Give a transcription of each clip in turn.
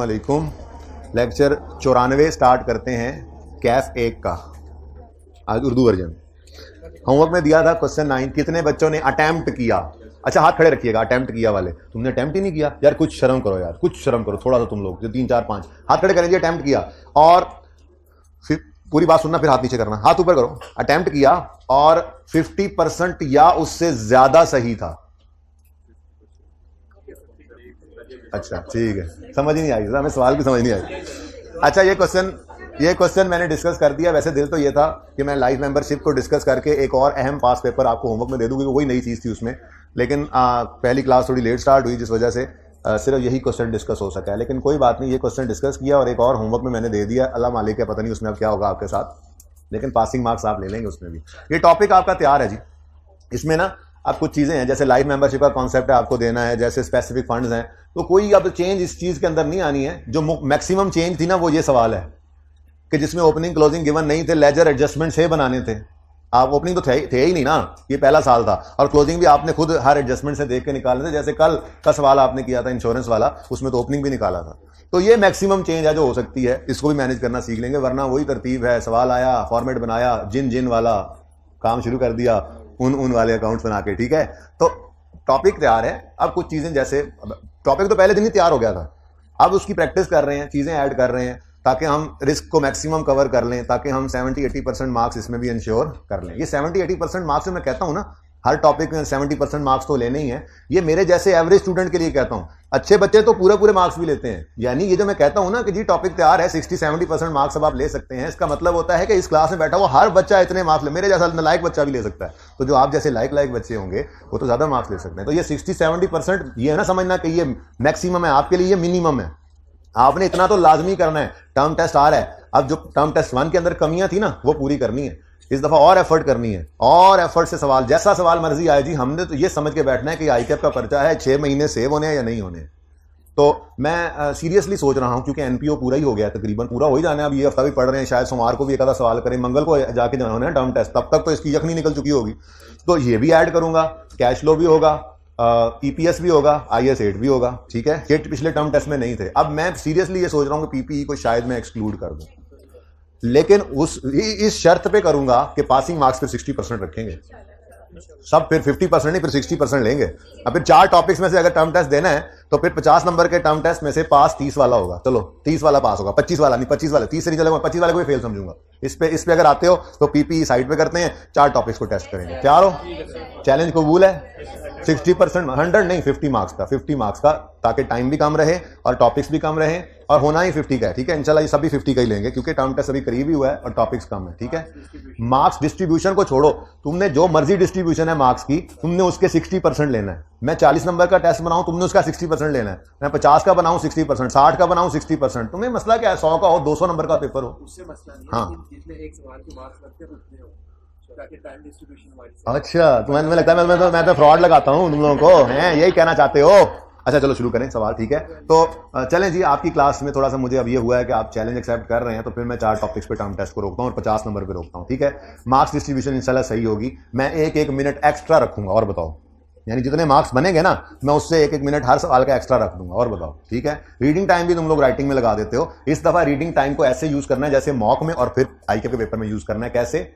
वालेकुम। Lecture 94 start करते हैं कैफ 1 का, आज उर्दू वर्जन। होमवर्क में दिया था क्वेश्चन 9, कितने बच्चों ने अटेम्प्ट किया। अच्छा हाथ खड़े रखिएगा, अटेम्प्ट किया वाले। तुमने अटेम्प्ट ही नहीं किया यार, कुछ शर्म करो यार, कुछ शर्म करो थोड़ा सा। तुम लोग जो 3 4 5 हाथ खड़े करेंगे, अटेम्प्ट किया। और फिर पूरी बात सुनना, फिर हाथ नीचे करना, हाथ ऊपर करो। अटेम्प्ट किया और 50% या उससे ज्यादा सही था। अच्छा ठीक है, समझ ही नहीं आई, हमें सवाल की समझ नहीं आई। अच्छा ये क्वेश्चन मैंने डिस्कस कर दिया। वैसे दिल तो ये था कि मैं लाइव मेंबरशिप को डिस्कस करके एक और अहम पास पेपर आपको होमवर्क में दे दूंगी, वही नई चीज़ थी उसमें। लेकिन पहली क्लास थोड़ी लेट स्टार्ट हुई, जिस वजह से सिर्फ यही क्वेश्चन डिस्कस हो सका है। लेकिन कोई बात नहीं, ये क्वेश्चन डिस्कस किया और एक और होमवर्क में मैंने दे दिया। अल्लाह मालिक है, पता नहीं उसमें अब क्या होगा आपके साथ, लेकिन पासिंग मार्क्स आप ले लेंगे उसमें भी। ये टॉपिक आपका तैयार है जी। इसमें ना अब कुछ चीज़ें हैं, जैसे लाइव मेंबरशिप का कॉन्सेप्ट है आपको देना है, जैसे स्पेसिफिक फंड्स हैं। तो कोई अब चेंज इस चीज़ के अंदर नहीं आनी है। जो मैक्सिमम चेंज थी ना, वो ये सवाल है कि जिसमें ओपनिंग क्लोजिंग गिवन नहीं थे, लेजर एडजस्टमेंट से बनाने थे। आप ओपनिंग तो थे ही नहीं ना, ये पहला साल था। और क्लोजिंग भी आपने खुद हर एडजस्टमेंट से देख के निकालने थे। जैसे कल का सवाल आपने किया था इंश्योरेंस वाला, उसमें तो ओपनिंग भी निकाला था। तो ये मैक्सिमम चेंज है जो हो सकती है, इसको भी मैनेज करना सीख लेंगे। वरना वही तरतीब है, सवाल आया, फॉर्मेट बनाया, जिन वाला काम शुरू कर दिया, उन वाले अकाउंट्स बना के। ठीक है, तो टॉपिक तैयार है। अब कुछ चीजें, जैसे टॉपिक तो पहले दिन ही तैयार हो गया था, अब उसकी प्रैक्टिस कर रहे हैं, चीजें ऐड कर रहे हैं ताकि हम रिस्क को मैक्सिमम कवर कर लें, ताकि हम 70-80% मार्क्स इसमें भी इंश्योर कर लें। ये 70-80% मार्क्स मैं कहता हूं ना, हर टॉपिक में 70% मार्क्स तो लेने ही है। ये मेरे जैसे एवरेज स्टूडेंट के लिए कहता हूं। अच्छे बच्चे तो पूरे मार्क्स भी लेते हैं। यानी ये जो मैं कहता हूं ना कि जी टॉपिक तैयार है, 60-70% मार्क्स अब आप ले सकते हैं, इसका मतलब होता है कि इस क्लास में बैठा हुआ हर बच्चा इतने मार्क्स ले। मेरे जैसा लायक बच्चा भी ले सकता है। तो जो आप जैसे लायक बच्चे होंगे वो तो ज्यादा मार्क्स ले सकते हैं। तो ये 60-70% ये है ना, समझना कि ये मैक्सिमम है आपके लिए, ये मिनिमम है। आपने इतना तो लाजमी करना है। टर्म टेस्ट आ रहा है, अब जो टर्म टेस्ट 1 के अंदर कमियां थी ना, वो पूरी करनी है। इस दफा और एफर्ट करनी है, और एफर्ट से सवाल, जैसा सवाल मर्जी आए जी, हमने तो ये समझ के बैठना है कि आईकैप का पर्चा है, 6 महीने सेव होने हैं या नहीं होने। तो मैं सीरियसली सोच रहा हूं, क्योंकि एनपीओ पूरा ही हो गया है, तकरीबन पूरा हो ही जाना है। अब ये हफ्ता भी पढ़ रहे हैं, शायद सोमवार को भी एक आधा सवाल करें, मंगल को जाके जाना होना है टर्म टेस्ट, तब तक तो इसकी यखनी निकल चुकी होगी। तो ये भी ऐड करूंगा, कैश फ्लो भी होगा, ईपीएस भी होगा, IS8 भी होगा। ठीक है, ये पिछले टर्म टेस्ट में नहीं थे। अब मैं सीरियसली ये सोच रहा हूं कि पीपीई को शायद मैं एक्सक्लूड कर दूं, लेकिन इस शर्त पे करूंगा कि पासिंग मार्क्स फिर 60% रखेंगे सब, फिर 50% नहीं, फिर 60% लेंगे। अब फिर 4 टॉपिक्स में से अगर टर्म टेस्ट देना है तो फिर 50 नंबर के टर्म टेस्ट में से पास 30 वाला होगा। चलो 30 वाला पास होगा, 25 वाला नहीं, 25 वाला 30 से नहीं चलेगा, 25 वाले को भी फेल समझूंगा। इस पे अगर आते हो तो पीपीई साइड पे करते हैं, 4 टॉपिक्स को टेस्ट करेंगे। तैयार हो? चैलेंज कबूल है? 60% 100 नहीं, 50 मार्क्स का, 50 मार्क्स का, ताकि टाइम भी कम रहे और टॉपिक्स भी कम रहे, और होना ही 50 का है। ठीक है, इंशाल्लाह ये सभी 50 का ही लेंगे, क्योंकि टर्म टेस्ट अभी करीब ही हुआ है और टॉपिक्स कम है। ठीक है, मार्क्स डिस्ट्रीब्यूशन को छोड़ो, तुमने जो मर्जी डिस्ट्रीब्यूशन है मार्क्स की, तुमने उसके 60% लेना है। मैं 40 नंबर का टेस्ट बनाऊं, तुमने उसका 60% लेना है। मैं 50 का बनाऊं 60%, 60 का बनाऊं 60%। तुम्हें मसला क्या है? 100 का हो, 200 नंबर का पेपर हो, उससे मसला नहीं। हाँ, जितने एक सवाल के मार्क्स लगते हैं उतने हो, ताकि टाइम डिस्ट्रीब्यूशन। अच्छा, तुम्हें लगता है मैं तो फ्रॉड लगाता हूं तुम लोगों को, हैं यही कहना चाहते हो? अच्छा चलो शुरू करें सवाल। ठीक है, तो चलें जी। आपकी क्लास में थोड़ा सा मुझे अब ये हुआ है कि आप चैलेंज एक्सेप्ट कर रहे हैं, तो फिर मैं 4 टॉपिक्स पे टर्म टेस्ट को रोकता हूं और 50 नंबर पे रोकता हूं। ठीक है, मार्क्स डिस्ट्रीब्यूशन इंशाल्लाह सही होगी। मैं 1-1 मिनट एक्स्ट्रा रखूंगा, और बताओ, यानी जितने मार्क्स बनेंगे ना, मैं उससे 1-1 मिनट हर सवाल का एक्स्ट्रा रख दूंगा। और बताओ, ठीक है। रीडिंग टाइम भी तुम लोग राइटिंग में लगा देते हो, इस दफा रीडिंग टाइम को ऐसे यूज करना है जैसे मॉक में और फिर आईके के पेपर में यूज करना है। कैसे?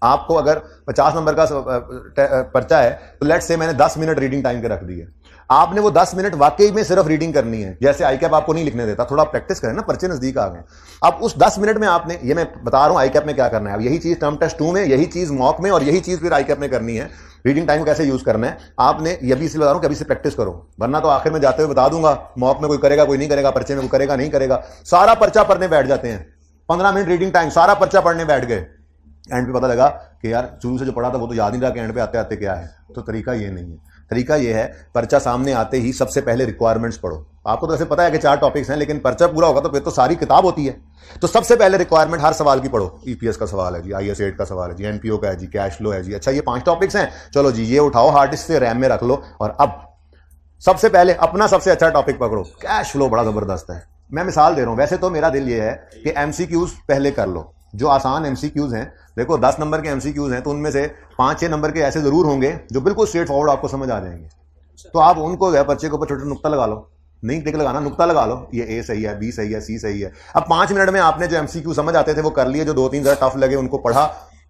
आपको अगर 50 नंबर का पर्चा है तो लेट्स से मैंने 10 मिनट रीडिंग टाइम के रख दिए, आपने वो 10 मिनट वाकई में सिर्फ रीडिंग करनी है। जैसे आईकैप आपको नहीं लिखने देता, थोड़ा प्रैक्टिस करें ना, पर्चे नजदीक आ गए। अब उस 10 मिनट में आपने, ये मैं बता रहा हूं आईकैप में क्या करना है। अब यही चीज टर्म टेस्ट 2 में, यही चीज मॉक में, और यही चीज फिर आईकैप में करनी है। रीडिंग टाइम को कैसे यूज करना है आपने, ये भी इसलिए बता रहा हूं कि अभी से प्रैक्टिस करो, वरना तो आखिर में जाते हुए बता दूंगा, मॉक में कोई करेगा कोई नहीं करेगा, पर्चे में कोई करेगा नहीं करेगा। सारा पर्चा पढ़ने बैठ जाते हैं, 15 मिनट रीडिंग टाइम, सारा पर्चा पढ़ने बैठ गए। एंड पे पता लगा कि यार शुरू से जो पढ़ा था वो तो याद नहीं रहा कि एंड पे आते आते क्या है। तो तरीका ये नहीं है। तरीका ये है, पर्चा सामने आते ही सबसे पहले रिक्वायरमेंट्स पढ़ो। आपको तो ऐसे पता है कि 4 टॉपिक्स हैं, लेकिन पर्चा पूरा होगा तो फिर तो सारी किताब होती है। तो सबसे पहले रिक्वायरमेंट हर सवाल की पढ़ो। ईपीएस का सवाल है जी, IS8 का सवाल है जी, एनपीओ का है जी, कैश फ्लो है जी। अच्छा ये 5 टॉपिक्स हैं, चलो जी ये उठाओ हार्ड डिस्क से, रैम में रख लो। और अब सबसे पहले अपना सबसे अच्छा टॉपिक पकड़ो, कैश फ्लो बड़ा जबरदस्त है। मैं मिसाल दे रहा हूं, वैसे तो मेरा दिल ये है कि एमसीक्यूज पहले कर लो, जो आसान एमसीक्यूज हैं। देखो 10 नंबर के एमसीक्यूज हैं, तो उनमें से 5-6 नंबर के ऐसे जरूर होंगे जो बिल्कुल स्ट्रेट फॉरवर्ड आपको समझ आ जाएंगे। तो आप उनको पर्चे के ऊपर छोटे नुक्ता लगा लो, नहीं टिक लगाना, नुक्ता लगा लो, ये ए सही है, बी सही है, सी सही है। अब 5 मिनट में आपने जो एमसीक्यू समझ आते थे वो कर लिए, जो 2-3 जरा टफ लगे उनको पढ़ा,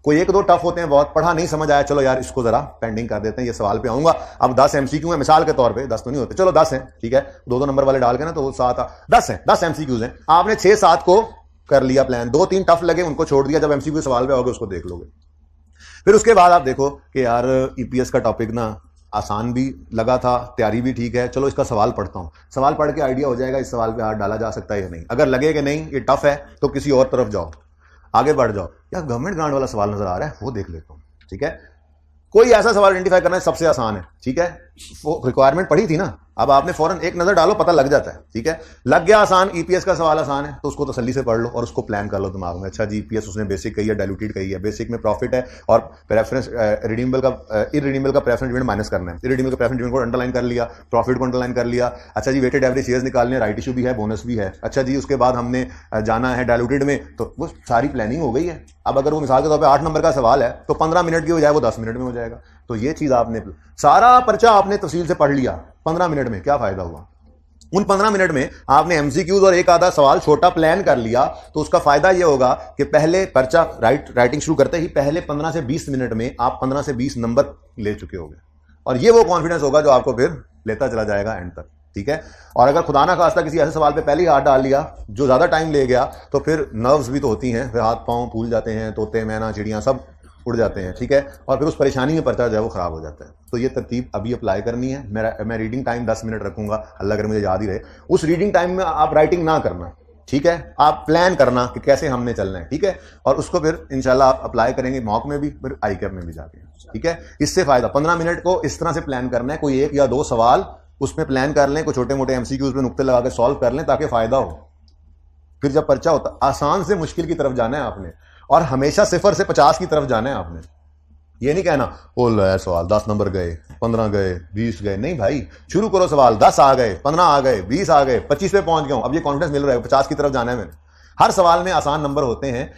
कोई 1-2 टफ होते हैं बहुत, पढ़ा नहीं समझ आया, चलो यार इसको जरा पेंडिंग कर देते हैं, ये सवाल पे आऊंगा। अब 10 एमसीक्यू है मिसाल के तौर पे, 10 तो नहीं होते, चलो 10 है, ठीक है, 2-2 नंबर वाले डाल के ना, तो 7 10 है, 10 एमसीक्यूज हैं, आपने 6-7 को कर लिया प्लान, 2-3 टफ लगे उनको छोड़ दिया, जब एमसीक्यू सवाल पे आओगे उसको देख लोगे। फिर उसके बाद आप देखो कि यार ईपीएस का टॉपिक ना आसान भी लगा था, तैयारी भी ठीक है, चलो इसका सवाल पढ़ता हूं, सवाल पढ़ के आइडिया हो जाएगा इस सवाल पे हाथ डाला जा सकता है या नहीं। अगर लगे कि नहीं ये टफ है तो किसी और तरफ जाओ, आगे बढ़ जाओ, या गवर्नमेंट ग्रांट वाला सवाल नजर आ रहा है वो देख लेता हूं, ठीक है, कोई ऐसा सवाल आइडेंटिफाई करना है सबसे आसान है, ठीक है, रिक्वायरमेंट पढ़ी थी ना, अब आपने फौरन एक नजर डालो पता लग जाता है, ठीक है, लग गया आसान, ईपीएस का सवाल आसान है तो उसको तसल्ली से पढ़ लो और उसको प्लान कर लो दिमाग में, अच्छा जी ईपीएस उसने बेसिक कही है, डाइल्यूटेड कही है, बेसिक में प्रॉफिट है और प्रेफरेंस रिडीमेबल का इररिडीमेबल का प्रेफरेंस डिविडेंड माइनस करना है, इररिडीमेबल का प्रेफरेंस डिविडेंड को अंडरलाइन कर लिया, प्रॉफिट को अंडरलाइन कर लिया, अच्छा जी वेटेड एवरेज शेयर्स निकालने हैं, राइट इशू भी है, बोनस भी है, अच्छा जी उसके बाद हमने जाना है डाइल्यूटेड में, तो वो सारी प्लानिंग हो गई है। अब अगर वो मिसाल के तौर पर 8 नंबर का सवाल है तो 15 मिनट की हो जाए वो 10 मिनट में हो जाएगा, तो ये चीज आपने सारा पर्चा आपने तफसील से पढ़ लिया 15 मिनट में, क्या फायदा हुआ? उन 15 मिनट में आपने एमसीक्यूज और एक आधा सवाल छोटा प्लान कर लिया, तो उसका फायदा यह होगा कि पहले पर्चा राइटिंग शुरू करते ही पहले 15 से 20 मिनट में आप 15 से 20 नंबर ले चुके होंगे, और ये वो कॉन्फिडेंस होगा जो आपको फिर लेता चला जाएगा एंड तक, ठीक है। और अगर खुदा ना खास्ता किसी ऐसे सवाल पे पहले ही हाथ डाल लिया जो ज्यादा टाइम ले गया, तो फिर नर्व्स भी तो होती हैं, फिर हाथ पांव फूल जाते हैं, तोते मैना चिड़ियां सब उड़ जाते हैं, ठीक है, और फिर उस परेशानी में पर्चा जो है वो खराब हो जाता है। तो ये तरतीब अभी अप्लाई करनी है। मैं रीडिंग टाइम 10 मिनट रखूंगा, अल्लाह अगर मुझे याद ही रहे। उस रीडिंग टाइम में आप राइटिंग ना करना, ठीक है, आप प्लान करना कि कैसे हमने चलना है, ठीक है, और उसको फिर इंशाल्लाह आप अप्लाई करेंगे मॉक में भी, फिर आई कैप में भी जाके, ठीक है। इससे फायदा 15 मिनट को इस तरह से प्लान करना है, कोई 1 या 2 सवाल उसमें प्लान कर लें, कोई छोटे मोटे एमसीक्यूज पे नुक्ते लगा के सॉल्व कर लें ताकि फायदा हो। फिर जब पर्चा होता, आसान से मुश्किल की तरफ जाना है आपने, और हमेशा 0 से 50 की तरफ जाना है आपने। ये नहीं कहना ओ लो सवाल 10 नंबर गए, 15 गए, 20 गए, नहीं भाई, शुरू करो सवाल, 10 आ गए, 15 आ गए, 20 आ गए, 25 पे पहुंच गया हूं, अब ये कॉन्फिडेंस मिल रहा है 50 की तरफ जाना है मैंने। हर सवाल में आसान नंबर होते हैं,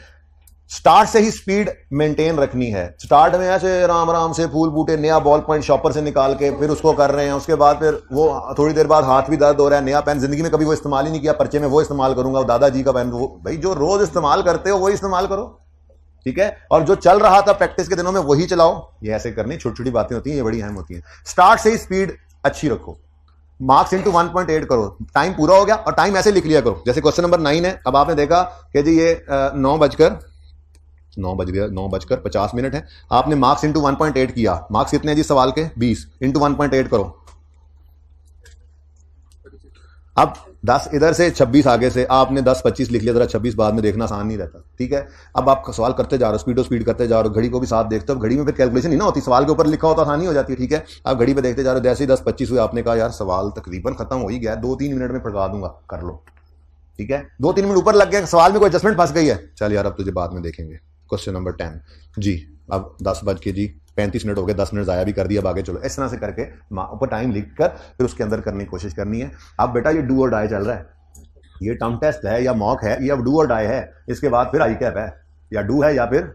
स्टार्ट से ही स्पीड मेंटेन रखनी है। स्टार्ट में ऐसे राम राम से फूल बूटे नया बॉल पॉइंट शॉपर से निकाल के फिर उसको कर रहे हैं, उसके बाद फिर वो थोड़ी देर बाद हाथ भी दर्द हो रहा है, नया पेन जिंदगी में कभी वो इस्तेमाल ही नहीं किया, पर्चे में वो इस्तेमाल करूंगा, दादाजी का पेन, वो भाई जो रोज इस्तेमाल करते हो वही इस्तेमाल करो, ठीक है, और जो चल रहा था प्रैक्टिस के दिनों में वही चलाओ। ये ऐसे करनी छोटी छोटी बातें होती हैं, ये बड़ी अहम होती हैं। स्टार्ट से ही स्पीड अच्छी रखो, मार्क्स इंटू 1.8 करो, टाइम पूरा हो गया और टाइम ऐसे लिख लिया करो, जैसे क्वेश्चन नंबर 9 है, अब आपने देखा कि जी ये 9 बज गया 9:50 है, आपने मार्क्स इंटू 1.8 किया, मार्क्स कितने हैं जी सवाल के 20, इंटू 1.8 करो, अब 10 इधर से 26 आगे से, आपने 10-25 लिख लिया, जरा 26 बाद में देखना आसान नहीं रहता, ठीक है। अब आप सवाल करते जा रहे हो, स्पीड करते जा रहे हो, घड़ी को भी साथ देखते हो, घड़ी में फिर कैलकुलेशन नहीं ना होती, सवाल के ऊपर लिखा होता आसानी हो जाती है, ठीक है। आप घड़ी पे देखते जा रहे हो, जैसे ही 10-25 हुए आपने कहा यार सवाल तकरीबन खत्म हो ही गया, 2-3 मिनट में पढ़वा दूंगा, कर लो, ठीक है। 2-3 मिनट ऊपर लग गया, सवाल में कोई एडजस्टमेंट फंस गई है, चल यार अब तुझे बाद में देखेंगे। क्वेश्चन नंबर 10 जी, अब 10:35 हो गए, 10 मिनट ज़ाया भी कर दिया, अब आगे चलो, इस तरह से करके ऊपर टाइम लिख कर फिर उसके अंदर करने की कोशिश करनी है। अब बेटा ये डू और डाई चल रहा है, ये टर्म टेस्ट है या मॉक है, ये अब डू और डाई है, इसके बाद फिर आई कैप है, या डू है या फिर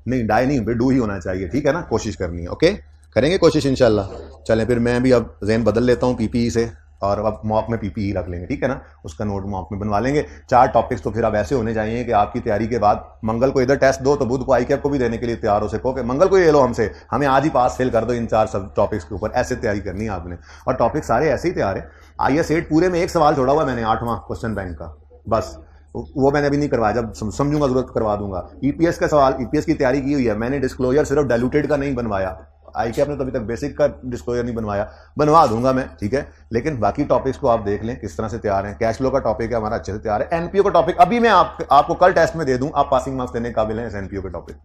नहीं, डाई नहीं, फिर डू ही होना चाहिए, ठीक है ना, कोशिश करनी है, ओके, करेंगे कोशिश इंशाल्लाह। चलें फिर मैं भी अब ज़हन बदल लेता हूँ पीपीई से, और अब मॉक में पीपीई रख लेंगे, ठीक है ना, उसका नोट मॉक में बनवा लेंगे। 4 टॉपिक्स तो फिर अब ऐसे होने चाहिए कि आपकी तैयारी के बाद मंगल को इधर टेस्ट दो तो बुध को आई कैप को भी देने के लिए तैयार हो सको, कि मंगल को ये लो हमसे, हमें आज ही पास फेल कर दो इन 4 सब टॉपिक्स के ऊपर, ऐसे तैयारी करनी है आपने। और टॉपिक सारे ऐसे ही तैयार है। IAS 8 पूरे में एक सवाल छोड़ा हुआ मैंने, 8वां क्वेश्चन बैंक का, बस वो मैंने अभी नहीं करवाया, जब समझूंगा जरूरत करवा दूंगा। ईपीएस का सवाल, ईपीएस की तैयारी की हुई है मैंने, डिस्क्लोजर सिर्फ डाइल्यूटेड का नहीं बनवाया, आई कैप ने तो अभी तक बेसिक का डिस्क्लोजर नहीं बनवाया, बनवा दूंगा मैं, ठीक है। लेकिन बाकी टॉपिक्स को आप देख लें किस तरह से तैयार हैं। कैश फ्लो का टॉपिक है हमारा, अच्छे से तैयार है। एनपीओ का टॉपिक अभी मैं आपको कल टेस्ट में दे दूं, आप पासिंग मार्क्स देने के काबिल हैं इस एनपीओ के टॉपिक।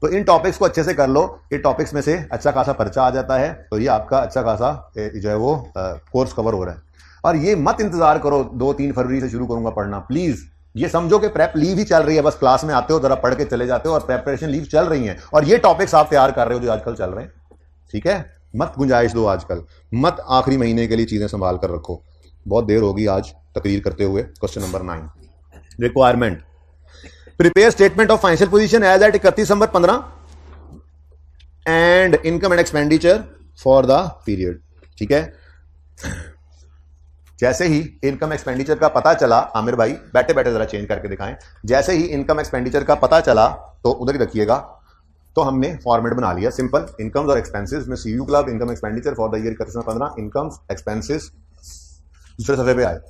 तो इन टॉपिक्स को अच्छे से कर लो, ये टॉपिक्स में से अच्छा खासा पर्चा आ जाता है, तो ये आपका अच्छा खासा जो है वो कोर्स कवर हो रहा है। और ये मत इंतजार करो 2-3 फरवरी से शुरू करूंगा पढ़ना, प्लीज ये समझो कि प्रेप लीव ही चल रही है, बस क्लास में आते हो जरा पढ़ के चले जाते हो, और प्रेपरेशन लीव चल रही है, और ये टॉपिक्स आप तैयार कर रहे हो जो आजकल चल रहे हैं, ठीक है। मत गुंजाइश दो आजकल, मत आखिरी महीने के लिए चीजें संभाल कर रखो। बहुत देर होगी आज तकरीर करते हुए। Question number 9, requirement, prepare statement of financial position as at 31 December 15 and income and expenditure for the period, ठीक है। जैसे ही इनकम एक्सपेंडिचर का पता चला, आमिर भाई बैठे बैठे जरा चेंज करके दिखाएं, जैसे ही इनकम एक्सपेंडिचर का पता चला तो उधर ही रखिएगा, तो हमने फॉर्मेट बना लिया सिंपल, इनकम्स और एक्सपेंसेस में CU club income expenditure for the year 15 incomes expenses दूसरे सफे पे आए।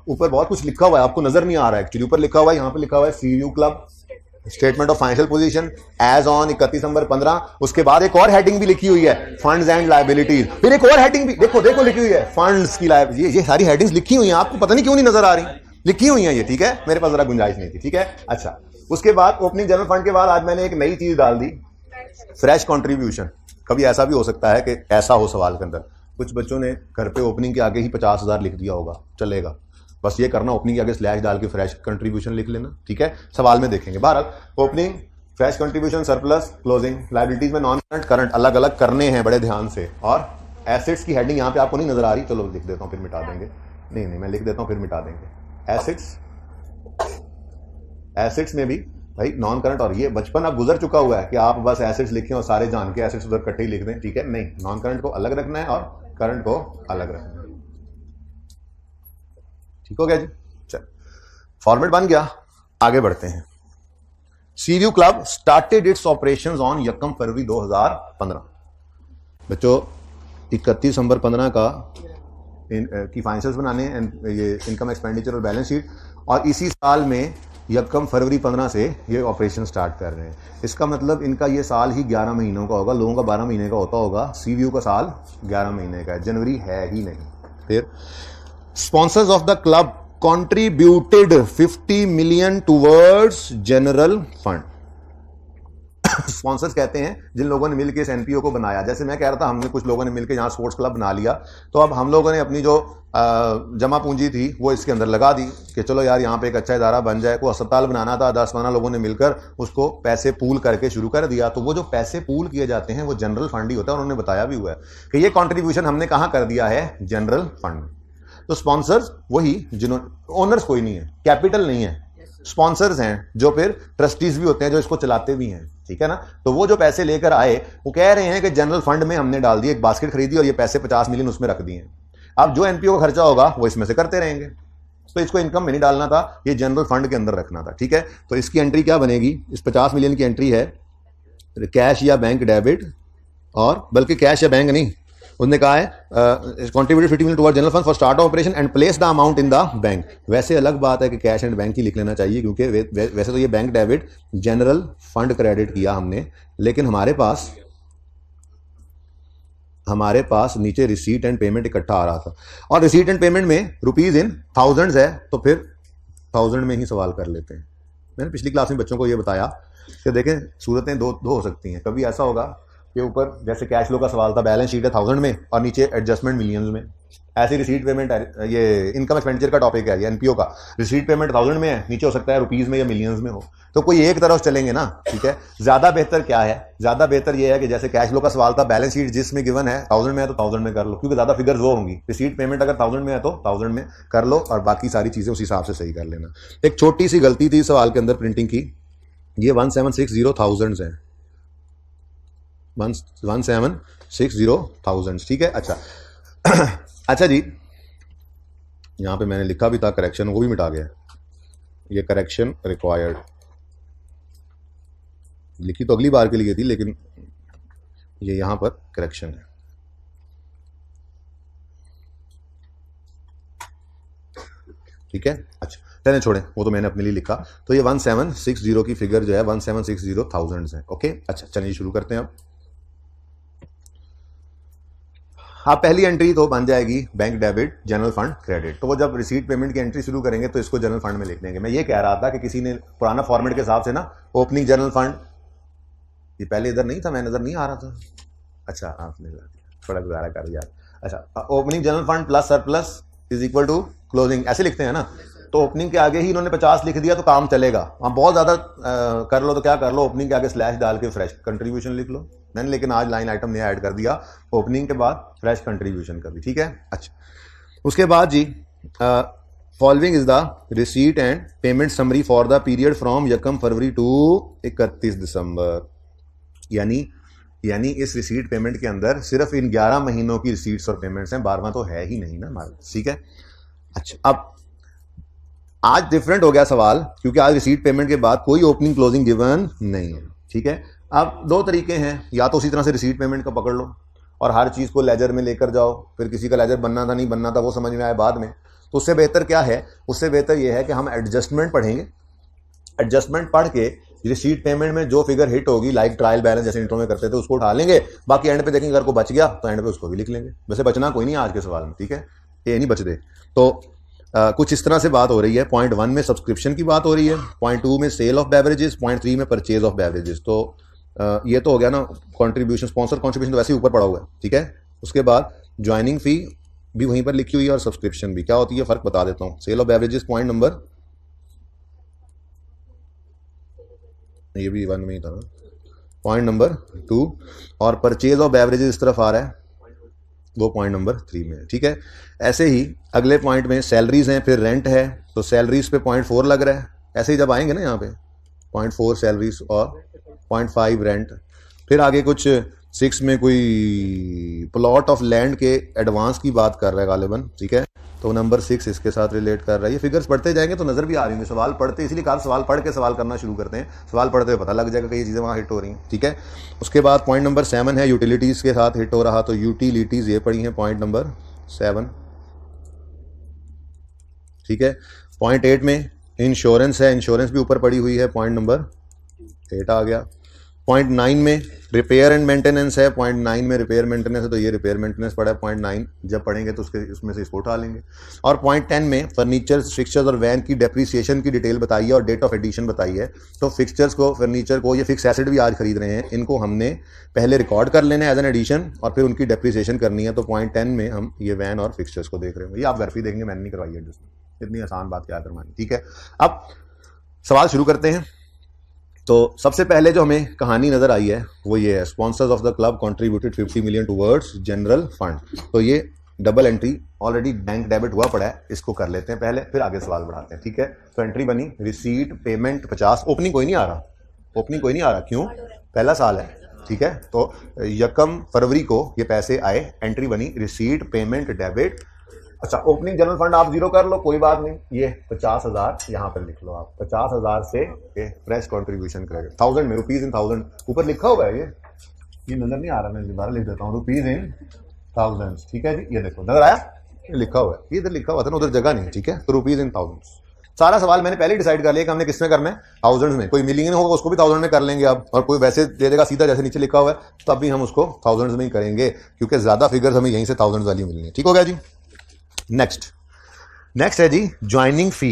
ऊपर बहुत कुछ लिखा हुआ है, आपको नजर नहीं आ रहा है एक्चुअली, ऊपर लिखा हुआ है, यहाँ पे लिखा हुआ है CU club statement of financial position as on 31 December 15। उसके बाद एक और हेडिंग भी लिखी हुई है, फंड्स एंड लायबिलिटीज, फिर एक और हेडिंग भी देखो देखो लिखी हुई है, फंड्स की ये सारी हेडिंग्स लिखी हुई हैं, आपको पता नहीं क्यों नहीं नजर आ रही, लिखी हुई हैं ये, ठीक है, मेरे पास जरा गुंजाइश नहीं थी, ठीक है। अच्छा, उसके बाद ओपनिंग जनरल फंड के बाद आज मैंने एक नई चीज डाल दी, फ्रेश कॉन्ट्रीब्यूशन। कभी ऐसा भी हो सकता है कि ऐसा हो सवाल के अंदर, कुछ बच्चों ने घर पे ओपनिंग के आगे ही 50,000 लिख दिया होगा, चलेगा, बस ये करना, ओपनिंग के आगे स्लैश डाल के फ्रेश कंट्रीब्यूशन लिख लेना, ठीक है, सवाल में देखेंगे। बहरहाल opening, fresh contribution, surplus, closing, liabilities में नॉन करंट, करंट अलग अलग करने हैं बड़े ध्यान से। और एसेट्स की हेडिंग यहाँ पे आपको नहीं नजर आ रही, चलो लिख देता हूँ फिर मिटा देंगे, नहीं मैं लिख देता हूँ फिर मिटा देंगे। एसेट्स में भी भाई नॉन करंट, और ये बचपन अब गुजर चुका हुआ है कि आप बस एसेट्स लिखें और सारे जान के एसेट्स उधर इकट्ठे ही लिख दें, ठीक है, नहीं, नॉन करंट को अलग रखना है और करंट को अलग रखना है, ठीक हो गया जी। चल, फॉर्मेट बन गया, आगे बढ़ते हैं। CU club started its operations on 1 February 2015। बच्चों 31 दिसंबर 15 का की फाइनेंशियल्स बनाने एंड ये इनकम एक्सपेंडिचर और बैलेंस शीट, और इसी साल में 1 फरवरी 15 से ये ऑपरेशन स्टार्ट कर रहे हैं। इसका मतलब इनका ये साल ही 11 महीनों का होगा, लोगों का 12 महीने का होता होगा, सीयू का साल 11 महीने का है, जनवरी है ही नहीं। फिर sponsors of the club contributed 50 million towards general fund। Sponsors कहते हैं जिन लोगों ने मिलकर इस एनपीओ को बनाया, जैसे मैं कह रहा था, हमने कुछ लोगों ने मिलकर यहाँ स्पोर्ट्स क्लब बना लिया, तो अब हम लोगों ने अपनी जो जमा पूंजी थी वो इसके अंदर लगा दी कि चलो यार यहाँ पे एक अच्छा इदारा बन जाए। कोई अस्पताल बनाना था, 10-15 लोगों ने मिलकर उसको पैसे पूल करके शुरू कर दिया, तो वो जो पैसे पूल किए जाते हैं वो जनरल फंड ही होता है। उन्होंने बताया भी हुआ है कि ये कॉन्ट्रीब्यूशन हमने कहाँ कर दिया है, जनरल फंड में। तो स्पॉन्सर्स वही जिन्होंने, ओनर्स कोई नहीं है, कैपिटल नहीं है, स्पॉन्सर्स हैं जो फिर ट्रस्टीज भी होते हैं जो इसको चलाते भी हैं, ठीक है ना। तो वो जो पैसे लेकर आए वो कह रहे हैं कि जनरल फंड में हमने डाल दिए, एक बास्केट खरीदी और ये पैसे 50 मिलियन उसमें रख दिए। अब जो एनपीओ का खर्चा होगा वो इसमें से करते रहेंगे, तो इसको इनकम में नहीं डालना था, ये जनरल फंड के अंदर रखना था, ठीक है। तो इसकी एंट्री क्या बनेगी, इस 50 मिलियन की एंट्री है कैश या बैंक डेबिट, और बल्कि कैश या बैंक नहीं, उन्होंने कहा है contributed 50 million toward general fund for start operation and place the amount in the bank. वैसे अलग बात है कि कैश एंड बैंक ही लिख लेना चाहिए, क्योंकि वैसे तो ये bank debit general fund credit किया हमने, लेकिन हमारे पास नीचे रिसीट एंड पेमेंट इकट्ठा आ रहा था, और रिसीट एंड पेमेंट में रुपीज इन थाउजेंड्स है, तो फिर 1000 में ही सवाल कर लेते हैं। मैंने पिछली क्लास में बच्चों को ये बताया कि देखें सूरतें दो हो सकती हैं। कभी ऐसा होगा कि ऊपर जैसे कैश फ्लो का सवाल था, बैलेंस शीट है 1000 में और नीचे एडजस्टमेंट मिलियंस में, ऐसे रिसीट पेमेंट, ये इनकम एक्सपेंडिचर का टॉपिक है, ये एनपीओ का, रिसीट पेमेंट 1000 में है, नीचे हो सकता है रुपीज में या मिलियंस में हो, तो कोई एक तरफ चलेंगे ना, ठीक है। ज्यादा बेहतर क्या है, ज्यादा बेहतर ये है कि जैसे कैश फ्लो का सवाल था, बैलेंस शीट जिसमें गिवन है 1000 में है तो 1000 में कर लो, क्योंकि ज्यादा फिगर्स वो होंगी। रिसीट पेमेंट अगर 1000 में है तो 1000 में कर लो, और बाकी सारी चीजें उस हिसाब से सही कर लेना। एक छोटी सी गलती थी सवाल के अंदर प्रिंटिंग की, ये 1760,000 है, 1760,000, ठीक है। अच्छा जी, यहां पे मैंने लिखा भी था करेक्शन, वो भी मिटा गया, ये करेक्शन रिक्वायर्ड लिखी तो अगली बार के लिए थी, लेकिन ये यहां पर करेक्शन है। ठीक है, अच्छा चलें छोड़ें, वो तो मैंने अपने लिए लिखा। तो ये 1760 की फिगर जो है 1760,000 है। ओके, अच्छा चलिए शुरू करते हैं। अब पहली एंट्री तो बन जाएगी bank debit general fund credit. तो वो जब रिसीट पेमेंट की एंट्री शुरू करेंगे तो इसको जनरल फंड में लिख देंगे। मैं ये कह रहा था कि किसी ने पुराना फॉर्मेट के हिसाब से ना ओपनिंग जनरल फंड, ये पहले इधर नहीं था, मैं नजर नहीं आ रहा था, अच्छा आपने थोड़ा गुजारा कर दिया। अच्छा, opening general fund plus surplus is equal to closing, ऐसे लिखते हैं ना। तो ओपनिंग के आगे ही इन्होंने 50 लिख दिया तो काम चलेगा। आप बहुत ज्यादा कर लो तो क्या कर लो, ओपनिंग के आगे स्लैश डाल के फ्रेश कंट्रीब्यूशन लिख लो। मैंने लेकिन आज लाइन आइटम नया ऐड कर दिया, ओपनिंग के बाद फ्रेश कंट्रीब्यूशन का भी। ठीक है, अच्छा उसके बाद जी following is the receipt and payment summary for the period from 1 February to 31 December, यानी यानी इस रिसीट पेमेंट के अंदर सिर्फ इन 11 महीनों की रिसीट्स और पेमेंट्स हैं, 12वां तो है ही नहीं ना हमारा, ठीक है। अच्छा, अब आज डिफरेंट हो गया सवाल, क्योंकि आज रिसीट पेमेंट के बाद कोई ओपनिंग क्लोजिंग गिवन नहीं है, ठीक है। अब दो तरीके हैं, या तो उसी तरह से रिसीट पेमेंट का पकड़ लो और हर चीज़ को लेजर में लेकर जाओ, फिर किसी का लेजर बनना था नहीं बनना था वो समझ में आए बाद में, तो उससे बेहतर क्या है, उससे बेहतर ये है कि हम एडजस्टमेंट पढ़ेंगे। एडजस्टमेंट पढ़ के रिसीट पेमेंट में जो फिगर हिट होगी, लाइक ट्रायल बैलेंस जैसे इंट्रो में करते थे, उसको उठा लेंगे, बाकी एंड पे देखेंगे अगर को बच गया तो एंड पे उसको भी लिख लेंगे। वैसे बचना कोई नहीं आज के सवाल में, ठीक है, ये नहीं बचते। तो कुछ इस तरह से बात हो रही है। पॉइंट 1 में सब्सक्रिप्शन की बात हो रही है, पॉइंट 2 में सेल ऑफ बेवरेजेस, पॉइंट 3 में परचेज ऑफ बेवरेजेस। तो ये तो हो गया ना कंट्रीब्यूशन, स्पॉन्सर कंट्रीब्यूशन तो वैसे ही ऊपर पड़ा हुआ है, ठीक है। उसके बाद ज्वाइनिंग फी भी वहीं पर लिखी हुई है और सब्सक्रिप्शन भी। क्या होती है फर्क बता देता हूँ। Sale of beverages point number, ये भी 1 में ही था ना, पॉइंट नंबर 2, और परचेज ऑफ बेवरेजेस इस तरफ आ रहा है, वो पॉइंट नंबर 3 में है, ठीक है। ऐसे ही अगले पॉइंट में सैलरीज हैं, फिर रेंट है, तो सैलरीज पे पॉइंट 4 लग रहा है। ऐसे ही जब आएंगे ना यहाँ पे पॉइंट 4 सैलरीज और पॉइंट 5 रेंट, फिर आगे कुछ 6 में कोई प्लॉट ऑफ लैंड के एडवांस की बात कर रहा है गालिबन, ठीक है। तो नंबर 6 इसके साथ रिलेट कर रहा है। ये फिगर्स पढ़ते जाएंगे तो नजर भी आ रही होंगे, सवाल पढ़ते, इसलिए कहा सवाल पढ़ के सवाल करना शुरू करते हैं, सवाल पढ़ते हुए पता लग जाएगा कि ये चीज़ें वहाँ हिट हो रही हैं, ठीक है। उसके बाद पॉइंट नंबर 7 है, यूटिलिटीज़ के साथ हिट हो रहा, तो यूटिलिटीज़ ये पढ़ी है पॉइंट नंबर 7, ठीक है। पॉइंट 8 में इंश्योरेंस है, इंश्योरेंस भी ऊपर पड़ी हुई है, पॉइंट नंबर 8 आ गया। पॉइंट 9 में रिपेयर एंड मेंटेनेंस है, पॉइंट 9 में रिपेयर मेंटेनेंस है, तो ये रिपेयर मेंटेनेंस पड़ा है। पॉइंट 9 जब पढ़ेंगे तो उसमें से इसको उठा लेंगे। और पॉइंट 10 में फर्नीचर, फिक्सचर्स और वैन की डेप्रीसिएशन की डिटेल बताई है और डेट ऑफ एडिशन बताई है। तो फिक्सचर्स को, फर्नीचर को, ये फिक्स एसेट भी आज खरीद रहे हैं, इनको हमने पहले रिकॉर्ड कर लेना है एज एन एडिशन और फिर उनकी डेप्रीसिएशन करनी है। तो पॉइंट 10 में हम ये वैन और फिक्सचर्स को देख रहे हैं। ये आप घर पे देखेंगे, मैंने नहीं करवाई है जिसमें, इतनी आसान बात क्या करवानी, ठीक है। अब सवाल शुरू करते हैं। तो सबसे पहले जो हमें कहानी नजर आई है वो ये है, sponsors of the club contributed 50 million towards general fund. तो ये double entry already bank debit हुआ पड़ा है, इसको कर लेते हैं पहले, फिर आगे सवाल बढ़ाते हैं, ठीक है। तो एंट्री बनी रिसीट पेमेंट 50, ओपनिंग कोई नहीं आ रहा, ओपनिंग कोई नहीं आ रहा, क्यों, पहला साल है, ठीक है। तो 1 फरवरी को ये पैसे आए, एंट्री बनी रिसीट पेमेंट डेबिट। अच्छा, ओपनिंग जनरल फंड आप 0 कर लो, कोई बात नहीं, ये 50,000 यहाँ पर लिख लो आप, 50,000 से फ्रेश कंट्रीब्यूशन क्रेडिट, 1000 में, रुपीज इन 1000 ऊपर लिखा हुआ है, ये नजर नहीं आ रहा, मैं दोबारा लिख देता हूँ, रुपीज इन 1000, ठीक है जी। ये देखो नजर आया, ये लिखा हुआ है, ये इधर लिखा हुआ था ना, उधर जगह नहीं, ठीक है। तो रुपीज इन 1000, सारा सवाल मैंने पहले डिसाइड कर लिया कि हमने किस में करना है, 1000 में। कोई मिलियन होगा उसको भी 1000 में कर लेंगे अब, और कोई वैसे दे देगा सीधा जैसे नीचे लिखा हुआ है, तब भी हम उसको 1000 में ही करेंगे, क्योंकि ज्यादा फिगर्स हमें यहीं से 1000 वाली मिलनी है, ठीक हो गया जी। नेक्स्ट है जी ज्वाइनिंग फी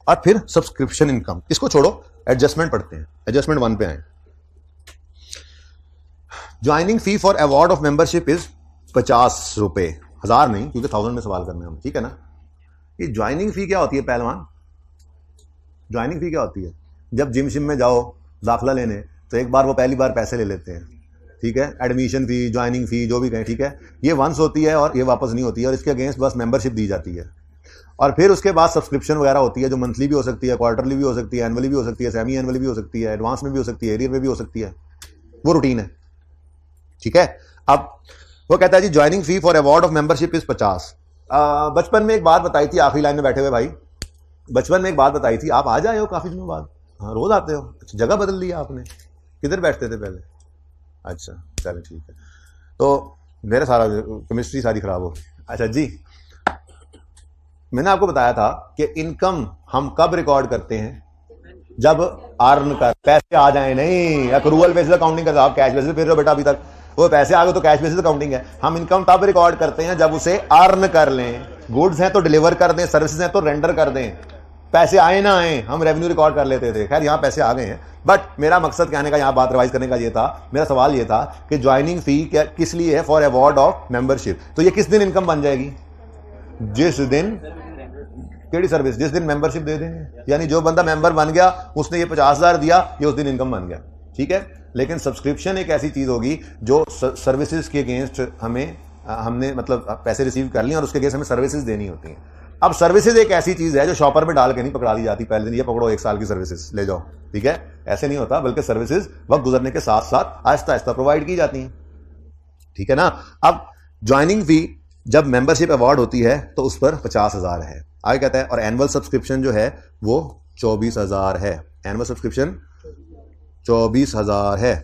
और फिर सब्सक्रिप्शन इनकम। इसको छोड़ो, एडजस्टमेंट पढ़ते हैं, एडजस्टमेंट 1 पे आए। Joining fee for award of membership is 50 रुपए, 1000 नहीं, क्योंकि 1000 में सवाल करने हम, ठीक है ना। ये ज्वाइनिंग फी क्या होती है पहलवान, ज्वाइनिंग फी क्या होती है, जब जिम शिम में जाओ दाखला लेने तो एक बार वो पहली बार पैसे ले लेते हैं, ठीक है। एडमिशन फी, ज्वाइनिंग फी, जो भी कहें, ठीक है। ये वंस होती है और ये वापस नहीं होती है, और इसके अगेंस्ट बस मेंबरशिप दी जाती है। और फिर उसके बाद सब्सक्रिप्शन वगैरह होती है, जो मंथली भी हो सकती है, क्वार्टरली भी हो सकती है, एनुअली भी हो सकती है, सेमी एनुअली भी हो सकती है, एडवांस में भी हो सकती है, एरियर में भी हो सकती है, वो रूटीन है, ठीक है। अब वो कहता है जी joining fee for award of membership is 50। बचपन में एक बात बताई थी, आखिरी लाइन में बैठे हुए भाई, बचपन में एक बात बताई थी, आप आ जाए हो काफी दिनों बाद, हाँ रोज आते हो, अच्छा जगह बदल ली आपने, किधर बैठते थे पहले, अच्छा चलो ठीक है। तो मेरा सारा केमिस्ट्री सारी खराब हो गई। अच्छा जी, मैंने आपको बताया था कि इनकम हम कब रिकॉर्ड करते हैं, जब अर्न कर पैसे आ जाए, नहीं अक्रूवल बेसिस काउंटिंग करते, आप कैश बेसिस फिर रहे हो बेटा, अभी तक वो पैसे आ गए तो कैश बेसिस काउंटिंग है। हम इनकम तब रिकॉर्ड करते हैं जब उसे अर्न कर लें, गुड्स हैं तो डिलीवर कर दें, सर्विसेज हैं तो रेंडर कर दें, पैसे आए ना आए हम रेवेन्यू रिकॉर्ड कर लेते थे। खैर यहाँ पैसे आ गए हैं, बट मेरा मकसद कहने का, यहाँ बात रिवाइज करने का ये था, मेरा सवाल ये था कि ज्वाइनिंग फी क्या किस लिए है, फॉर अवार्ड ऑफ मेंबरशिप। तो ये किस दिन इनकम बन जाएगी, जिस दिन केड़ी सर्विस, जिस दिन मेंबरशिप दे देंगे, यानी जो बंदा मेंबर बन गया उसने ये 50,000 दिया, ये उस दिन इनकम बन गया, ठीक है। लेकिन सब्सक्रिप्शन एक ऐसी चीज होगी जो सर्विसेज के अगेंस्ट हमने मतलब पैसे रिसीव कर लिए और उसके अगेंस्ट हमें सर्विसेज देनी होती हैं। अब सर्विसेज एक ऐसी चीज है जो शॉपर में डाल के नहीं पकड़ा दी जाती पहले दिन, ये पकड़ो 1 साल की सर्विसेज ले जाओ, ठीक है, ऐसे नहीं होता, बल्कि सर्विसेज वक्त गुजरने के साथ साथ आहिस्ता आहिस्ता प्रोवाइड की जाती हैं, ठीक है ना। अब ज्वाइनिंग फी जब मेंबरशिप अवार्ड होती है तो उस पर 50,000 है, आगे कहता है, और एनुअल सब्सक्रिप्शन जो है वो 24,000 है, एनुअल सब्सक्रिप्शन 24,000 है।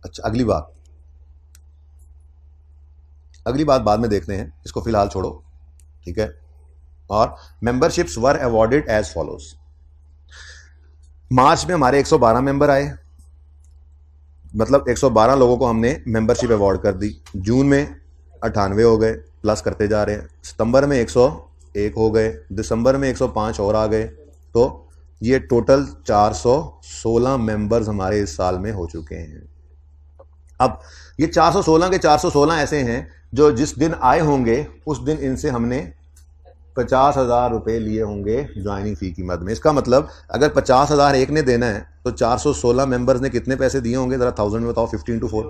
अच्छा, अगली बात बाद में देखते हैं, इसको फिलहाल छोड़ो, ठीक है। और memberships were awarded as follows. मार्च में हमारे 112 मेंबर आए, मतलब 112 लोगों को हमने मेंबरशिप अवार्ड कर दी। जून में 98 हो गए, प्लस करते जा रहे हैं। सितंबर में 101 हो गए, दिसंबर में 105 और आ गए, तो ये टोटल 416 मेंबर्स हमारे इस साल में हो चुके हैं। अब ये 416 के 416 ऐसे हैं जो जिस दिन आए होंगे उस दिन इनसे हमने 50,000 रुपये लिए होंगे ज्वाइनिंग फी की मद में। इसका मतलब अगर 50,000 एक ने देना है तो 416 मेंबर्स ने कितने पैसे दिए होंगे, जरा 1000 में बताओ। 15 to 4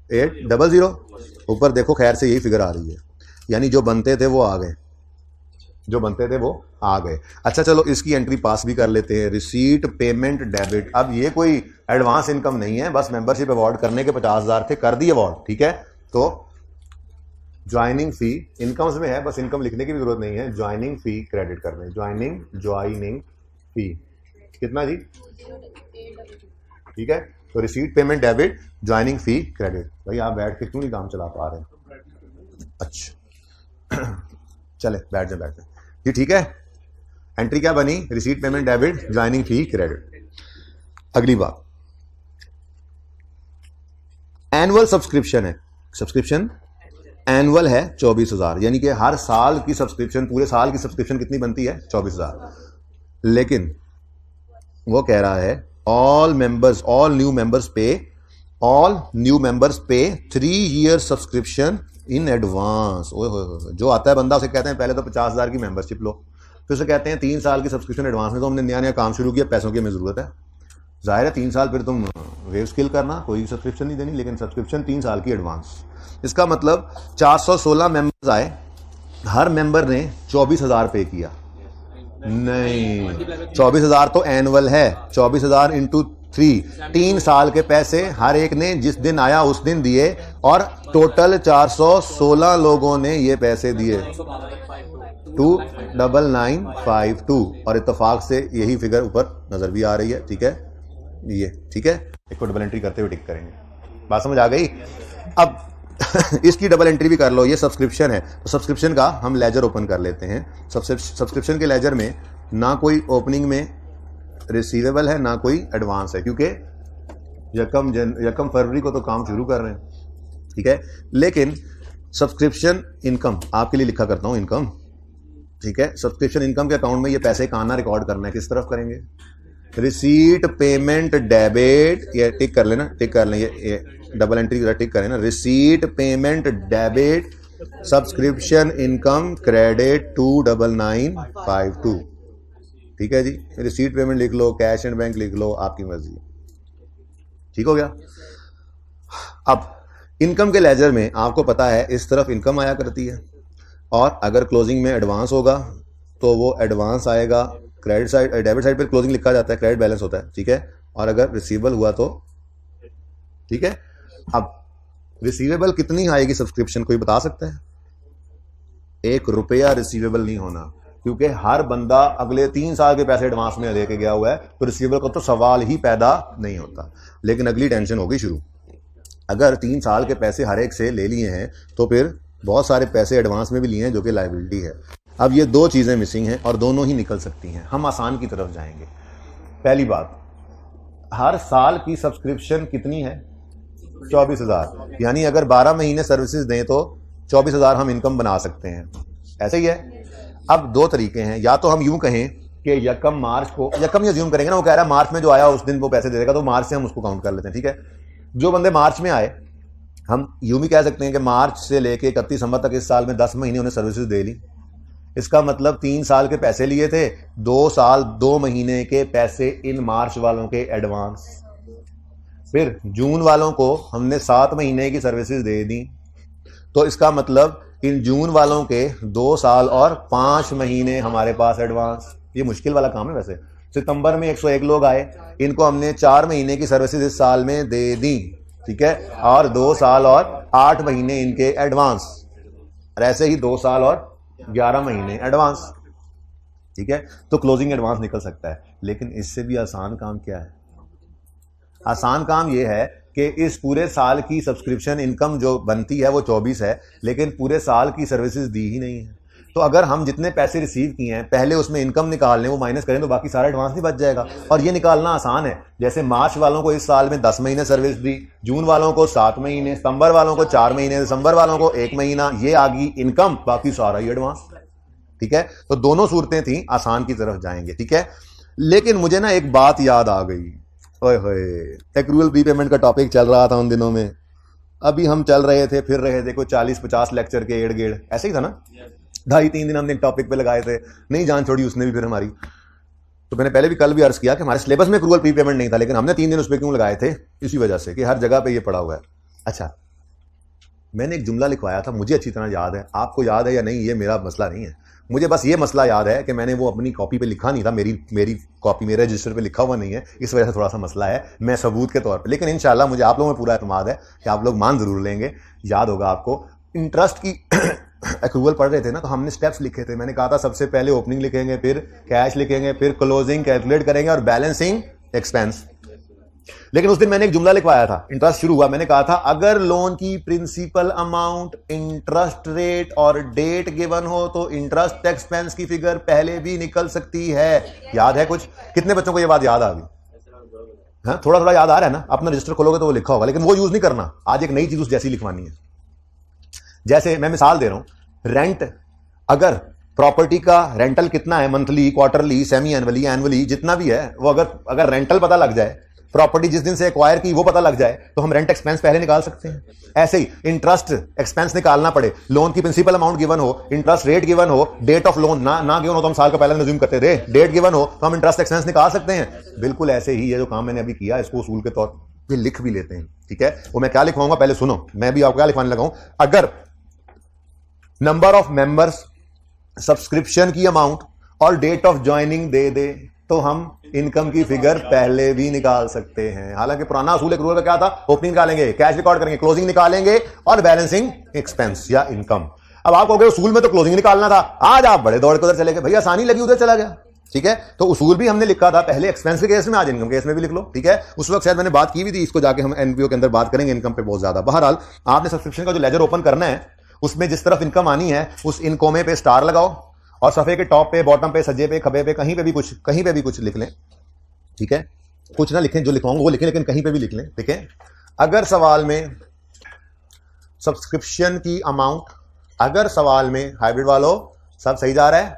800, ऊपर देखो, खैर से यही फिगर आ रही है, यानी जो बनते थे वो आ गए, अच्छा चलो इसकी एंट्री पास भी कर लेते हैं। रिसीट पेमेंट डेबिट, अब ये कोई एडवांस इनकम नहीं है, बस मेंबरशिप अवार्ड करने के 50,000 थे, कर दी अवार्ड, ठीक है। तो ज्वाइनिंग फी इनकम्स में है, बस इनकम लिखने की भी जरूरत नहीं है, ज्वाइनिंग फी क्रेडिट कर दें। ज्वाइनिंग फी कितना जी, ठीक है। तो रिसीट पेमेंट डेबिट, ज्वाइनिंग फी क्रेडिट। भाई आप बैठ के क्यों नहीं काम चला पा रहे? अच्छा चले बैठ जाए जी, ठीक है। एंट्री क्या बनी? रिसीट पेमेंट डेबिट, ज्वाइनिंग फी क्रेडिट। अगली बात, एनुअल सब्सक्रिप्शन है। सब्सक्रिप्शन एनुअल है 24,000, यानी कि हर साल की सब्सक्रिप्शन, पूरे साल की सब्सक्रिप्शन कितनी बनती है? 24,000। लेकिन वो कह रहा है ऑल न्यू मेंबर्स पे 3 ईयर सब्सक्रिप्शन इन एडवांस। जो आता है बंदा उसे कहते हैं पहले तो 50,000 की मेंबरशिप लो, फिर उसे कहते हैं 3 साल की सब्सक्रिप्शन एडवांस में। तो हमने नया काम शुरू किया, पैसों की हमें जरूरत है, जाहिर है 3 साल फिर तुम वेव स्किल करना, कोई सब्सक्रिप्शन नहीं देनी, लेकिन सब्सक्रिप्शन 3 साल की एडवांस। इसका मतलब 416 मेंबर्स आए, हर मेंबर ने 24,000 पे किया। नहीं, 24,000 तो एनुअल है, 24,000 इंटू 3 साल के पैसे हर एक ने जिस दिन आया उस दिन दिए, और टोटल 416 लोगों ने ये पैसे दिए 29952, और इत्तेफाक से यही फिगर ऊपर नजर भी आ रही है, ठीक है। ये ठीक है, एक को डबल एंट्री करते हुए टिक करेंगे, बात समझ आ गई। अब इसकी डबल एंट्री भी कर लो, ये सब्सक्रिप्शन है, तो सब्सक्रिप्शन का हम लेजर ओपन कर लेते हैं। सब्सक्रिप्शन के लेजर में ना कोई ओपनिंग में रिसीवेबल है ना कोई एडवांस है, क्योंकि यकम फरवरी को तो काम शुरू कर रहे हैं, ठीक है। लेकिन सब्सक्रिप्शन इनकम आपके लिए लिखा करता हूं, इनकम, ठीक है। सब्सक्रिप्शन इनकम के अकाउंट में ये पैसे का आना रिकॉर्ड करना है, किस तरफ करेंगे? रिसीट पेमेंट डेबिट, ये टिक कर लेना, टिक कर लें, ये डबल एंट्री टिक करें ना। Receipt payment debit subscription income credit 29952, ठीक है जी। रिसीट पेमेंट लिख लो, कैश एंड बैंक लिख लो, आपकी मर्जी, ठीक हो गया। अब इनकम के लेजर में आपको पता है इस तरफ इनकम आया करती है, और अगर क्लोजिंग में एडवांस होगा तो वो एडवांस आएगा, क्रेडिट साइड, डेबिट साइड पर क्लोजिंग लिखा जाता है, क्रेडिट बैलेंस होता है, ठीक है। और अगर रिसीवेबल हुआ तो, ठीक है। अब रिसीवेबल कितनी आएगी सब्सक्रिप्शन, कोई बता सकता है? 1 रुपया रिसीवेबल नहीं होना, क्योंकि हर बंदा अगले 3 साल के पैसे एडवांस में लेके गया हुआ है, तो रिसीवेबल का तो सवाल ही पैदा नहीं होता। लेकिन अगली टेंशन होगी शुरू, अगर 3 साल के पैसे हर एक से ले लिए हैं तो फिर बहुत सारे पैसे एडवांस में भी लिए हैं जो कि लायबिलिटी है। अब ये 2 चीजें मिसिंग हैं और दोनों ही निकल सकती हैं। हम आसान की तरफ जाएंगे। पहली बात, हर साल की सब्सक्रिप्शन कितनी है? 24,000, यानी अगर 12 महीने सर्विसेज दें तो 24,000 हम इनकम बना सकते हैं, ऐसे ही है। अब 2 तरीके हैं, या तो हम यूं कहें कि यकम मार्च को, यकम ये ज्यूम करेंगे ना, वो कह रहा है मार्च में जो आया उस दिन वो पैसे दे देगा, तो मार्च से हम उसको काउंट कर लेते हैं, ठीक है। जो बंदे मार्च में आए, हम यूं भी कह सकते हैं कि मार्च से लेके 31 दिसंबर तक इस साल में 10 महीने उन्हें सर्विसेज दे ली। इसका मतलब 3 साल के पैसे लिए थे, 2 साल 2 महीने के पैसे इन मार्च वालों के एडवांस। फिर जून वालों को हमने 7 महीने की सर्विसेज दे दी, तो इसका मतलब इन जून वालों के 2 साल और 5 महीने हमारे पास एडवांस। ये मुश्किल वाला काम है वैसे। सितंबर में 101 लोग आए, इनको हमने 4 महीने की सर्विसेज इस साल में दे दी, ठीक है, और 2 साल और 8 महीने इनके एडवांस, और ऐसे ही 2 साल और 11 महीने एडवांस, ठीक है। तो क्लोजिंग एडवांस निकल सकता है। लेकिन इससे भी आसान काम क्या है? आसान काम यह है कि इस पूरे साल की सब्सक्रिप्शन इनकम जो बनती है वो 24 है, लेकिन पूरे साल की सर्विसेज दी ही नहीं है। तो अगर हम जितने पैसे रिसीव किए हैं पहले उसमें इनकम निकाल लें, वो माइनस करें, तो बाकी सारा एडवांस नहीं बच जाएगा। और ये निकालना आसान है। जैसे मार्च वालों को इस साल में 10 महीने सर्विस दी, जून वालों को 7 महीने, सितंबर वालों को 4 महीने, दिसंबर वालों को 1 महीना, ये आ गई इनकम, बाकी सारा ही एडवांस, ठीक है। तो दोनों सूरतें थी, आसान की तरफ जाएंगे, ठीक है। लेकिन मुझे ना एक बात याद आ गई, ओए होए, एक्रूअल प्रीपेमेंट का टॉपिक चल रहा था उन दिनों में। अभी हम चल रहे थे, फिर रहे थे, कोई 40-50 लेक्चर के एड़ गेड़ ऐसे ही था ना। 2.5-3 दिन हमने एक टॉपिक पे लगाए थे, नहीं जान छोड़ी उसने भी फिर हमारी। तो मैंने पहले भी कल भी अर्ज किया कि हमारे सिलेबस में एक्रूअल प्रीपेमेंट नहीं था, लेकिन हमने 3 दिन उस पर क्यों लगाए थे? इसी वजह से कि हर जगह पे ये पड़ा हुआ है। अच्छा, मैंने एक जुमला लिखवाया था, मुझे अच्छी तरह याद है, आपको याद है या नहीं ये मेरा मसला नहीं है। मुझे बस ये मसला याद है कि मैंने वो अपनी कॉपी पे लिखा नहीं था, मेरी कॉपी मेरे रजिस्टर पे लिखा हुआ नहीं है, इस वजह से थोड़ा सा मसला है, मैं सबूत के तौर पे। लेकिन इंशाल्लाह मुझे आप लोगों में पूरा एतमाद है कि आप लोग मान जरूर लेंगे। याद होगा आपको, इंटरेस्ट की एक्रूवल पढ़ रहे थे ना, तो हमने स्टेप्स लिखे थे। मैंने कहा था सबसे पहले ओपनिंग लिखेंगे, फिर कैश लिखेंगे, फिर क्लोजिंग कैलकुलेट करेंगे और बैलेंसिंग एक्सपेंस। लेकिन उस दिन मैंने एक जुमला लिखवाया था, इंटरेस्ट शुरू हुआ, मैंने कहा था अगर लोन की प्रिंसिपल अमाउंट, इंटरेस्ट रेट और डेट गिवन हो तो इंटरेस्ट एक्सपेंस की फिगर पहले भी निकल सकती है। याद है कुछ? कितने बच्चों को यह बात याद आ गई? हाँ, थोड़ा थोड़ा याद आ रहा है ना। अपना रजिस्टर खोलोगे तो वो लिखा होगा, लेकिन वो यूज नहीं करना। आज एक नई चीज उस जैसी लिखवानी है। जैसे मैं मिसाल दे रहा हूं, रेंट, अगर प्रॉपर्टी का रेंटल कितना है, monthly, quarterly, semi annually, annually, जितना भी है, वो अगर रेंटल पता लग जाए, प्रॉपर्टी जिस दिन से एक्वायर की वो पता लग जाए, तो हम रेंट एक्सपेंस पहले निकाल सकते हैं। ऐसे ही इंटरेस्ट एक्सपेंस निकालना पड़े, लोन की प्रिंसिपल अमाउंट गिवन हो, इंटरेस्ट रेट गिवन हो, डेट ऑफ लोन ना गिवन हो तो हम साल का पहले रिज्यूम करते थे, डेट गिवन हो तो हम इंटरेस्ट एक्सपेंस निकाल सकते हैं। बिल्कुल ऐसे ही ये जो काम मैंने अभी किया, इसको उसूल के तौर पर लिख भी लेते हैं, ठीक है। वो मैं क्या लिखवाऊंगा पहले सुनो, मैं भी आपको क्या लिखवाने लगा हूं। अगर नंबर ऑफ मेंबर्स, सब्सक्रिप्शन की अमाउंट और डेट ऑफ ज्वाइनिंग दे दे तो हम इनकम की फिगर पहले भी निकाल सकते हैं। हालांकि पुराना असूल एक्रूअल का क्या था? ओपनिंग निकालेंगे, कैश रिकॉर्ड करेंगे, क्लोजिंग निकालेंगे और बैलेंसिंग एक्सपेंस या इनकम। अब आप कहोगे उसूल में तो क्लोजिंग निकालना था, आज आप बड़े दौड़ के उधर चले गए, भैया आसानी लगी उधर चला गया, ठीक है। तो उसूल भी हमने लिखा था पहले एक्सपेंस के केस में, आज इनकम केस में भी लिख लो, ठीक है। उस वक्त शायद मैंने बात की भी थी, इसको जाके हम एनपीओ के अंदर बात करेंगे इनकम पे बहुत ज्यादा। बहरहाल आपने सब्सक्रिप्शन का जो लेजर ओपन करना है, उसमें जिस तरफ इनकम आनी है उस इनकोमे पे स्टार लगाओ और सफे के टॉप पे, बॉटम पे, सज्जे पे, खबे पे, कहीं पे भी कुछ लिख लें, ठीक है। कुछ ना लिखें, जो लिखवाऊंगा वो लिखें, लेकिन कहीं पे भी लिख लें, ठीक है। अगर सवाल में सब्सक्रिप्शन की अमाउंट, अगर सवाल में, हाइब्रिड वालों सब सही जा रहा है,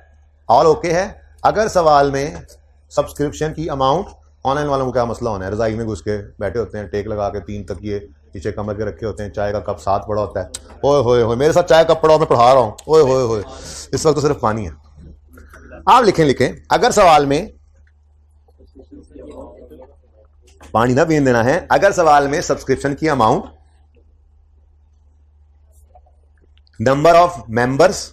ऑल ओके है। अगर सवाल में सब्सक्रिप्शन की अमाउंट, ऑनलाइन वालों को क्या मसला होना है, रजाई में घुस के बैठे होते हैं, टेक लगा के 3 तकिए पीछे कमर के रखे होते हैं, चाय का कप साथ पड़ा होता है, ओए होए होए मेरे साथ चाय कप पड़ा, मैं पढ़ा रहा हूं, ओए होए होए, इस वक्त तो सिर्फ पानी है। आप लिखें, अगर सवाल में पानी ना पीने देना है, अगर सवाल में सब्सक्रिप्शन की अमाउंट, नंबर ऑफ मेंबर्स,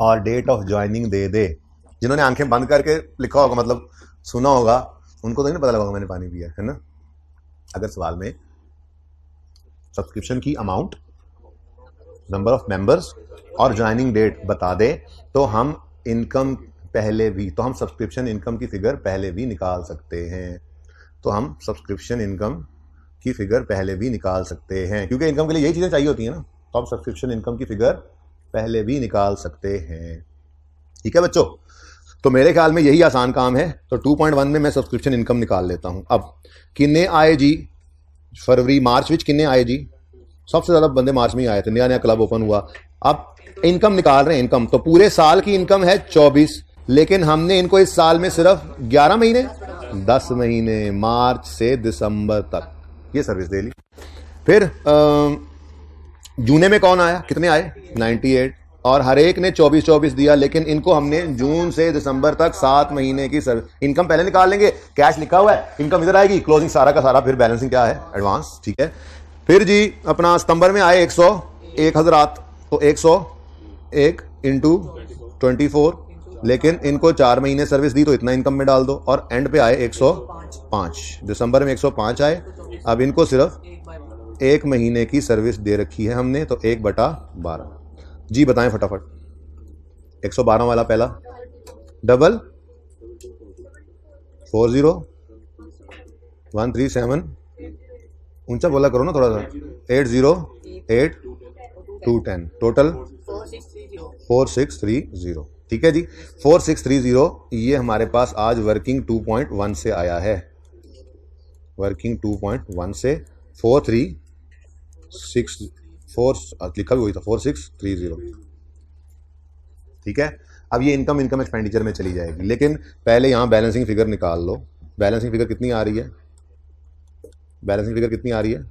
और डेट ऑफ ज्वाइनिंग दे दे। जिन्होंने आंखें बंद करके लिखा होगा, मतलब सुना होगा, उनको तो नहीं पता लगा मैंने पानी पिया है ना। अगर सवाल में सब्सक्रिप्शन की अमाउंट, नंबर ऑफ मेंबर्स और ज्वाइनिंग डेट बता दे तो हम इनकम पहले भी, तो हम सब्सक्रिप्शन इनकम की फिगर पहले भी निकाल सकते हैं। तो हम सब्सक्रिप्शन इनकम की फिगर पहले भी निकाल सकते हैं, क्योंकि इनकम के लिए यही चीजें चाहिए होती है ना। तो हम सब्सक्रिप्शन इनकम की फिगर पहले भी निकाल सकते हैं, ठीक है बच्चों। तो मेरे ख्याल में यही आसान काम है। तो 2.1 में मैं सब्सक्रिप्शन इनकम निकाल लेता हूं। अब किन्ने आए जी फरवरी मार्च विच, किन्ने आए जी? सबसे ज्यादा बंदे मार्च में ही आए थे, नया नया क्लब ओपन हुआ। अब इनकम निकाल रहे हैं, इनकम तो पूरे साल की इनकम है 24, लेकिन हमने इनको इस साल में सिर्फ 11 महीने, 10 महीने, मार्च से दिसंबर तक ये सर्विस दे ली। फिर जूने में कौन आया, कितने आए? 98, और हर एक ने 24-24 दिया, लेकिन इनको हमने जून से दिसंबर तक 7 महीने की इनकम पहले निकाल लेंगे। कैश लिखा हुआ है, इनकम इधर आएगी, क्लोजिंग सारा का सारा, फिर बैलेंसिंग क्या है, एडवांस। ठीक है, फिर जी अपना सितंबर में आए 101 हज़रात, तो 101 इंटू 24, लेकिन इनको 4 महीने सर्विस दी तो इतना इनकम में डाल दो, और एंड पे आए 105। दिसंबर में 105 आए। अब इनको सिर्फ 1 महीने की सर्विस दे रखी है हमने, तो 1/12। जी बताएं फटाफट। 112 वाला पहला डबल 40,137, ऊंचा बोला करो ना थोड़ा सा, 808,210, टोटल 4630। ठीक है जी, 4630 ये हमारे पास आज वर्किंग 2.1 से आया है, वर्किंग 2.1 से 436 लिखा भी वही था, 4630। ठीक है, अब ये इनकम एक्सपेंडिचर में चली जाएगी, लेकिन पहले यहाँ बैलेंसिंग फिगर निकाल लो। बैलेंसिंग फिगर कितनी आ रही है, बैलेंसिंग फिगर कितनी आ रही है,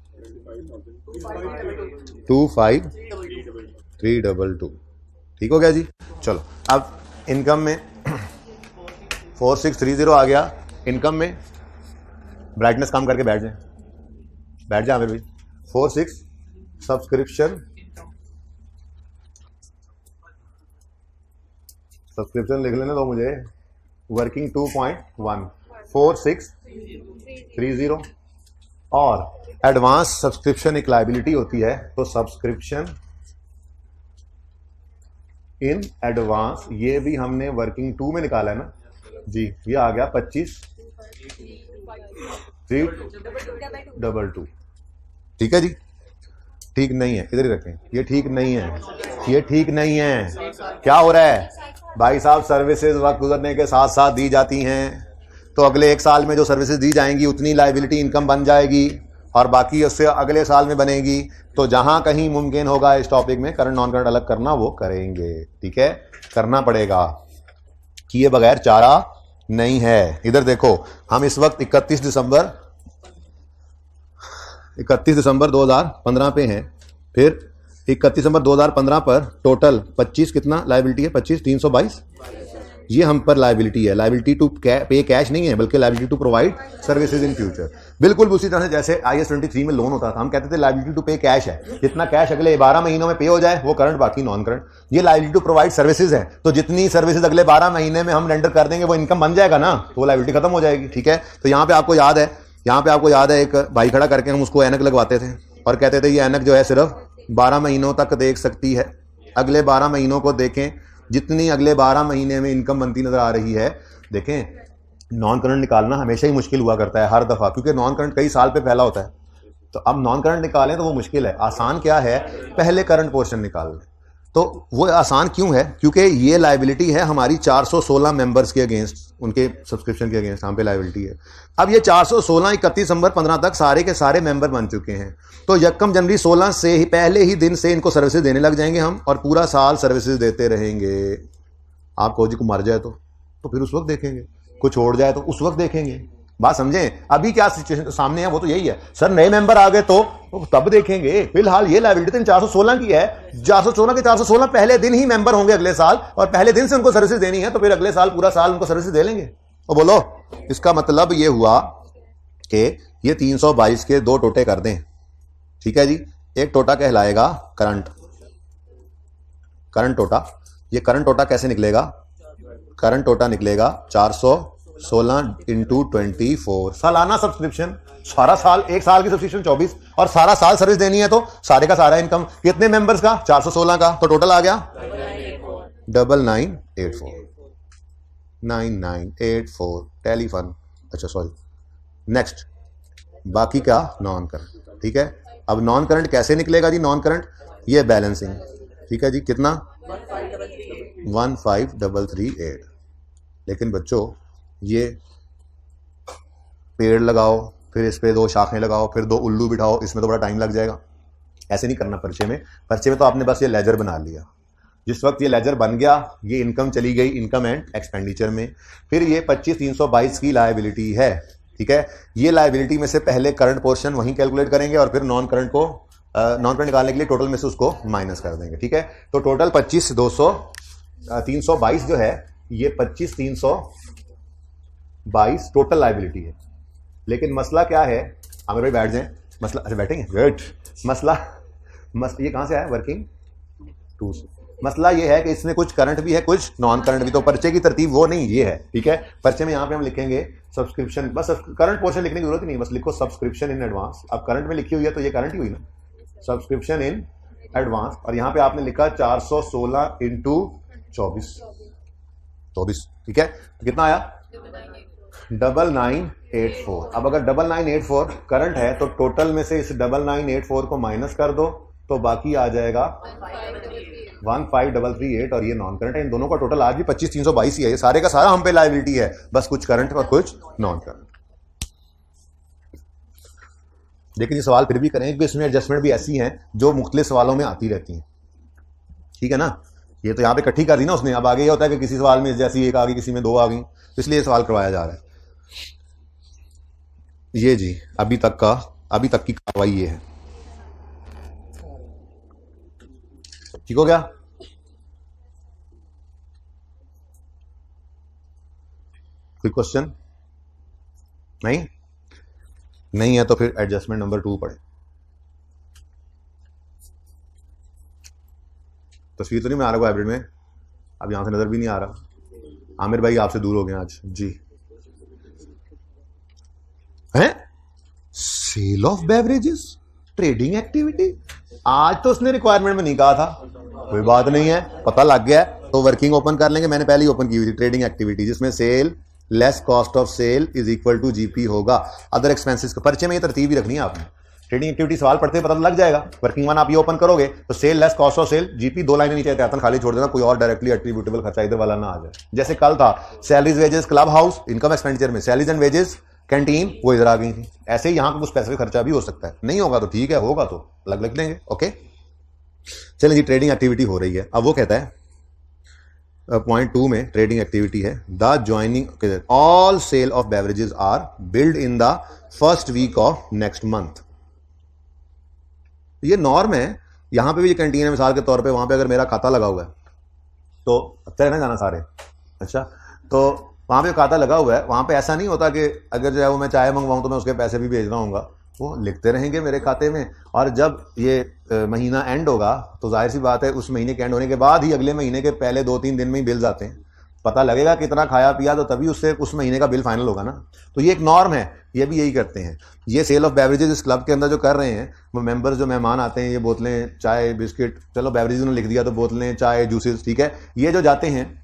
25,322। ठीक हो गया जी। चलो अब इनकम में 4630 आ गया, इनकम में ब्राइटनेस कम करके बैठ जाए, बैठ जाए भाई। 46 सब्सक्रिप्शन लिख लेने दो मुझे, वर्किंग 2.1 4630, और एडवांस सब्सक्रिप्शन एक लायबिलिटी होती है, तो सब्सक्रिप्शन इन एडवांस ये भी हमने वर्किंग 2 में निकाला है ना जी, ये आ गया 25,322। ठीक है जी, ठीक नहीं है, इधर ही रखें, ये ठीक नहीं है, ये ठीक नहीं है। क्या हो रहा है भाई साहब, सर्विसेज वक्त गुजरने के साथ साथ दी जाती हैं, तो अगले 1 साल में जो सर्विसेज दी जाएंगी उतनी लायबिलिटी इनकम बन जाएगी, और बाकी उससे अगले साल में बनेगी। तो जहां कहीं मुमकिन होगा इस टॉपिक में करंट नॉन करंट अलग करना, वो करेंगे। ठीक है, करना पड़ेगा, किए बगैर चारा नहीं है। इधर देखो, हम इस वक्त 31 दिसंबर 2015 पे हैं, फिर 31 दिसंबर 2015 पर टोटल 25 कितना लायबिलिटी है, 25,322 ये हम पर लायबिलिटी है। लायबिलिटी टू पे कैश नहीं है, बल्कि liability to provide services in future. बिल्कुल उसी तरह से जैसे IAS 23 में लोन होता था, हम कहते थे लायबिलिटी टू पे कैश है, जितना कैश अगले 12 महीनों में पे हो जाए वो करंट, बाकी नॉन करंट। ये लायबिलिटी टू प्रोवाइड सर्विसेज है, तो जितनी सर्विसेज अगले 12 महीने में हम रेंडर कर देंगे वो इनकम बन जाएगा ना, तो वो लायबिलिटी खत्म हो जाएगी। ठीक है, तो यहाँ पे आपको याद है, एक भाई खड़ा करके हम उसको ऐनक लगवाते थे और कहते थे ये ऐनक जो है सिर्फ 12 महीनों तक देख सकती है, अगले 12 महीनों को देखें, जितनी अगले 12 महीने में इनकम बनती नजर आ रही है। देखें, नॉन करंट निकालना हमेशा ही मुश्किल हुआ करता है हर दफा, क्योंकि नॉन करंट कई साल पे फैला होता है। तो अब नॉन करंट निकालें तो वो मुश्किल है, आसान क्या है, पहले करंट पोर्शन निकाल लें। तो वो आसान क्यों है, क्योंकि ये लायबिलिटी है हमारी 416 मेंबर्स के अगेंस्ट, उनके सब्सक्रिप्शन के अगेंस्ट हम पे लायबिलिटी है। अब ये 416 31 दिसंबर 15 तक सारे के सारे मेंबर बन चुके हैं, तो 1 जनवरी 16 से ही पहले ही दिन से इनको सर्विसेज देने लग जाएंगे हम, और पूरा साल सर्विसेज देते रहेंगे। आपको जी को मर जाए तो फिर उस वक्त देखेंगे, कुछ छोड़ जाए तो उस वक्त देखेंगे। बात समझें, अभी क्या सिचुएशन सामने है वो तो यही है। सर नए मेंबर आ गए तो तब देखेंगे, फिलहाल ये लायबिलिटी 416 की है, 416 के 416 पहले दिन ही मेंबर होंगे अगले साल, और पहले दिन से उनको सर्विसेज देनी है, तो फिर अगले साल पूरा साल उनको सर्विसेज दे लेंगे। तो बोलो, इसका मतलब ये हुआ कि ये 322 के 2 टोटे कर दें। ठीक है जी, एक टोटा कहलाएगा करंट टोटा। ये करंट टोटा कैसे निकलेगा, करंट टोटा निकलेगा 416 इंटू 24, सालाना सब्सक्रिप्शन, सारा साल, 1 साल की सब्सक्रिप्शन 24, और सारा साल सर्विस देनी है, तो सारे का सारा इनकम कितने मेंबर्स का, 416 का, तो टोटल आ गया 9984 टेलीफोन। अच्छा सॉरी, नेक्स्ट, बाकी का नॉन करंट। ठीक है, अब नॉन करंट कैसे निकलेगा जी, नॉन करंट ये बैलेंसिंग। ठीक है जी, कितना 15,338। लेकिन बच्चों ये पेड़ लगाओ, फिर इस पे 2 शाखें लगाओ, फिर 2 उल्लू बिठाओ, इसमें तो बड़ा टाइम लग जाएगा। ऐसे नहीं करना पर्चे में तो आपने बस ये लेजर बना लिया। जिस वक्त ये लेजर बन गया, ये इनकम चली गई इनकम एंड एक्सपेंडिचर में, फिर ये 25,322 की लायबिलिटी है। ठीक है, ये लायबिलिटी में से पहले करंट पोर्शन वहीं कैलकुलेट करेंगे और फिर नॉन करंट को नॉन करंट निकालने के लिए टोटल में से उसको माइनस कर देंगे, ठीक है। तो टोटल 25 200 322 जो है ये 25 322 टोटल लाइबिलिटी है। लेकिन मसला क्या है, आमिर भाई बैठ जाएं, मसला, अच्छा बैठेंगे, वेट, मसला ये कहां से आया, वर्किंग टू से। मसला ये है कि इसमें कुछ करंट भी है कुछ नॉन करंट भी, तो पर्चे की तरतीब वो नहीं, ये है, ठीक है। पर्चे में यहां पे हम लिखेंगे सब्सक्रिप्शन, बस करंट पोर्शन लिखने की जरूरत ही नहीं, बस लिखो सब्सक्रिप्शन इन एडवांस। अब करंट में लिखी हुई है तो ये करंट ही हुई ना, सब्सक्रिप्शन इन एडवांस। और यहां पे आपने लिखा 416 इंटू 24, ठीक है। तो कितना आया 9984। अब अगर 9984 करंट है तो टोटल में से इस 9984 को माइनस कर दो तो बाकी आ जाएगा 15338 और ये नॉन करंट है। इन दोनों का टोटल आज भी 25 322 ही है। ये सारे का सारा हम पे लायबिलिटी है, बस कुछ करंट और कुछ नॉन करंट। लेकिन ये सवाल फिर भी करें कि इसमें एडजस्टमेंट भी ऐसी हैं जो मुख्तलिफ सवालों में आती रहती हैं, ठीक है ना। ये तो यहाँ पे इकट्ठी कर दी ना उसने। अब आगे ये होता है कि किसी सवाल में जैसी एक आ गई, किसी में दो आ गई, इसलिए ये सवाल करवाया जा रहा है। ये जी अभी तक की कार्रवाई ये है, ठीक हो गया। कोई क्वेश्चन नहीं है तो फिर एडजस्टमेंट नंबर 2 पढ़े। तस्वीर तो नहीं मैं आ रहा हाइब्रिड में, अब यहां से नजर भी नहीं आ रहा। आमिर भाई आपसे दूर हो गए आज जी। हैं sale of beverages trading activity, आज तो उसने रिक्वायरमेंट में नहीं कहा था, कोई बात नहीं है, पता लग गया तो वर्किंग ओपन कर लेंगे। मैंने पहले ही ओपन की हुई थी, ट्रेडिंग एक्टिविटी जिसमें sale less cost of sale is equal to GP होगा। अदर एक्सपेंसेस का पर्चे में ये तरतीब ही रखनी है आपने। ट्रेडिंग एक्टिविटी सवाल पढ़ते पता लग जाएगा। वर्किंग वन आप ये ओपन करोगे तो sale less cost of sale GP, 2 लाइनें नीचे आते खाली छोड़ देना, कोई और डायरेक्टली एट्रीब्यूटेबल खर्चा इधर वाला ना आ जाए। जैसे कल था salaries wages club house income expenditure में सैलरीज एंड वेजेस कैंटीन वो इधर आ गई थी। ऐसे ही यहां पर कुछ स्पेसिफिक खर्चा भी हो सकता है, नहीं होगा तो ठीक है, होगा तो अलग लिख देंगे। ओके चलिए जी, ट्रेडिंग एक्टिविटी हो रही है। अब वो कहता है पॉइंट 2 में ट्रेडिंग एक्टिविटी है the joining all sale of beverages are build in the first week of next month. ये नॉर्म है, यहां पे भी कैंटीन है मिसाल के तौर पे, वहां पे अगर मेरा खाता लगा हुआ है तो अच्छा है ना जाना सारे, अच्छा तो वहां पे खाता लगा हुआ है, वहां पे ऐसा नहीं होता कि अगर जो है वो मैं चाय मंगवाऊं तो मैं उसके पैसे भी भेज रहा हूँ, वो लिखते रहेंगे मेरे खाते में। और जब ये महीना एंड होगा तो जाहिर सी बात है उस महीने के एंड होने के बाद ही अगले महीने के पहले 2-3 दिन में ही बिल्स आते हैं, पता लगेगा कितना खाया पिया तो तभी उससे उस महीने का बिल फाइनल होगा ना। तो ये एक नॉर्म है, ये भी यही करते हैं। ये सेल ऑफ बेवरेजेस इस क्लब के अंदर जो कर रहे हैं वो मेंबर्स जो मेहमान आते हैं, ये बोतलें चाय बिस्किट, चलो बेवरेजेस ने लिख दिया तो बोतलें चाय जूसेस, ठीक है, ये जो जाते हैं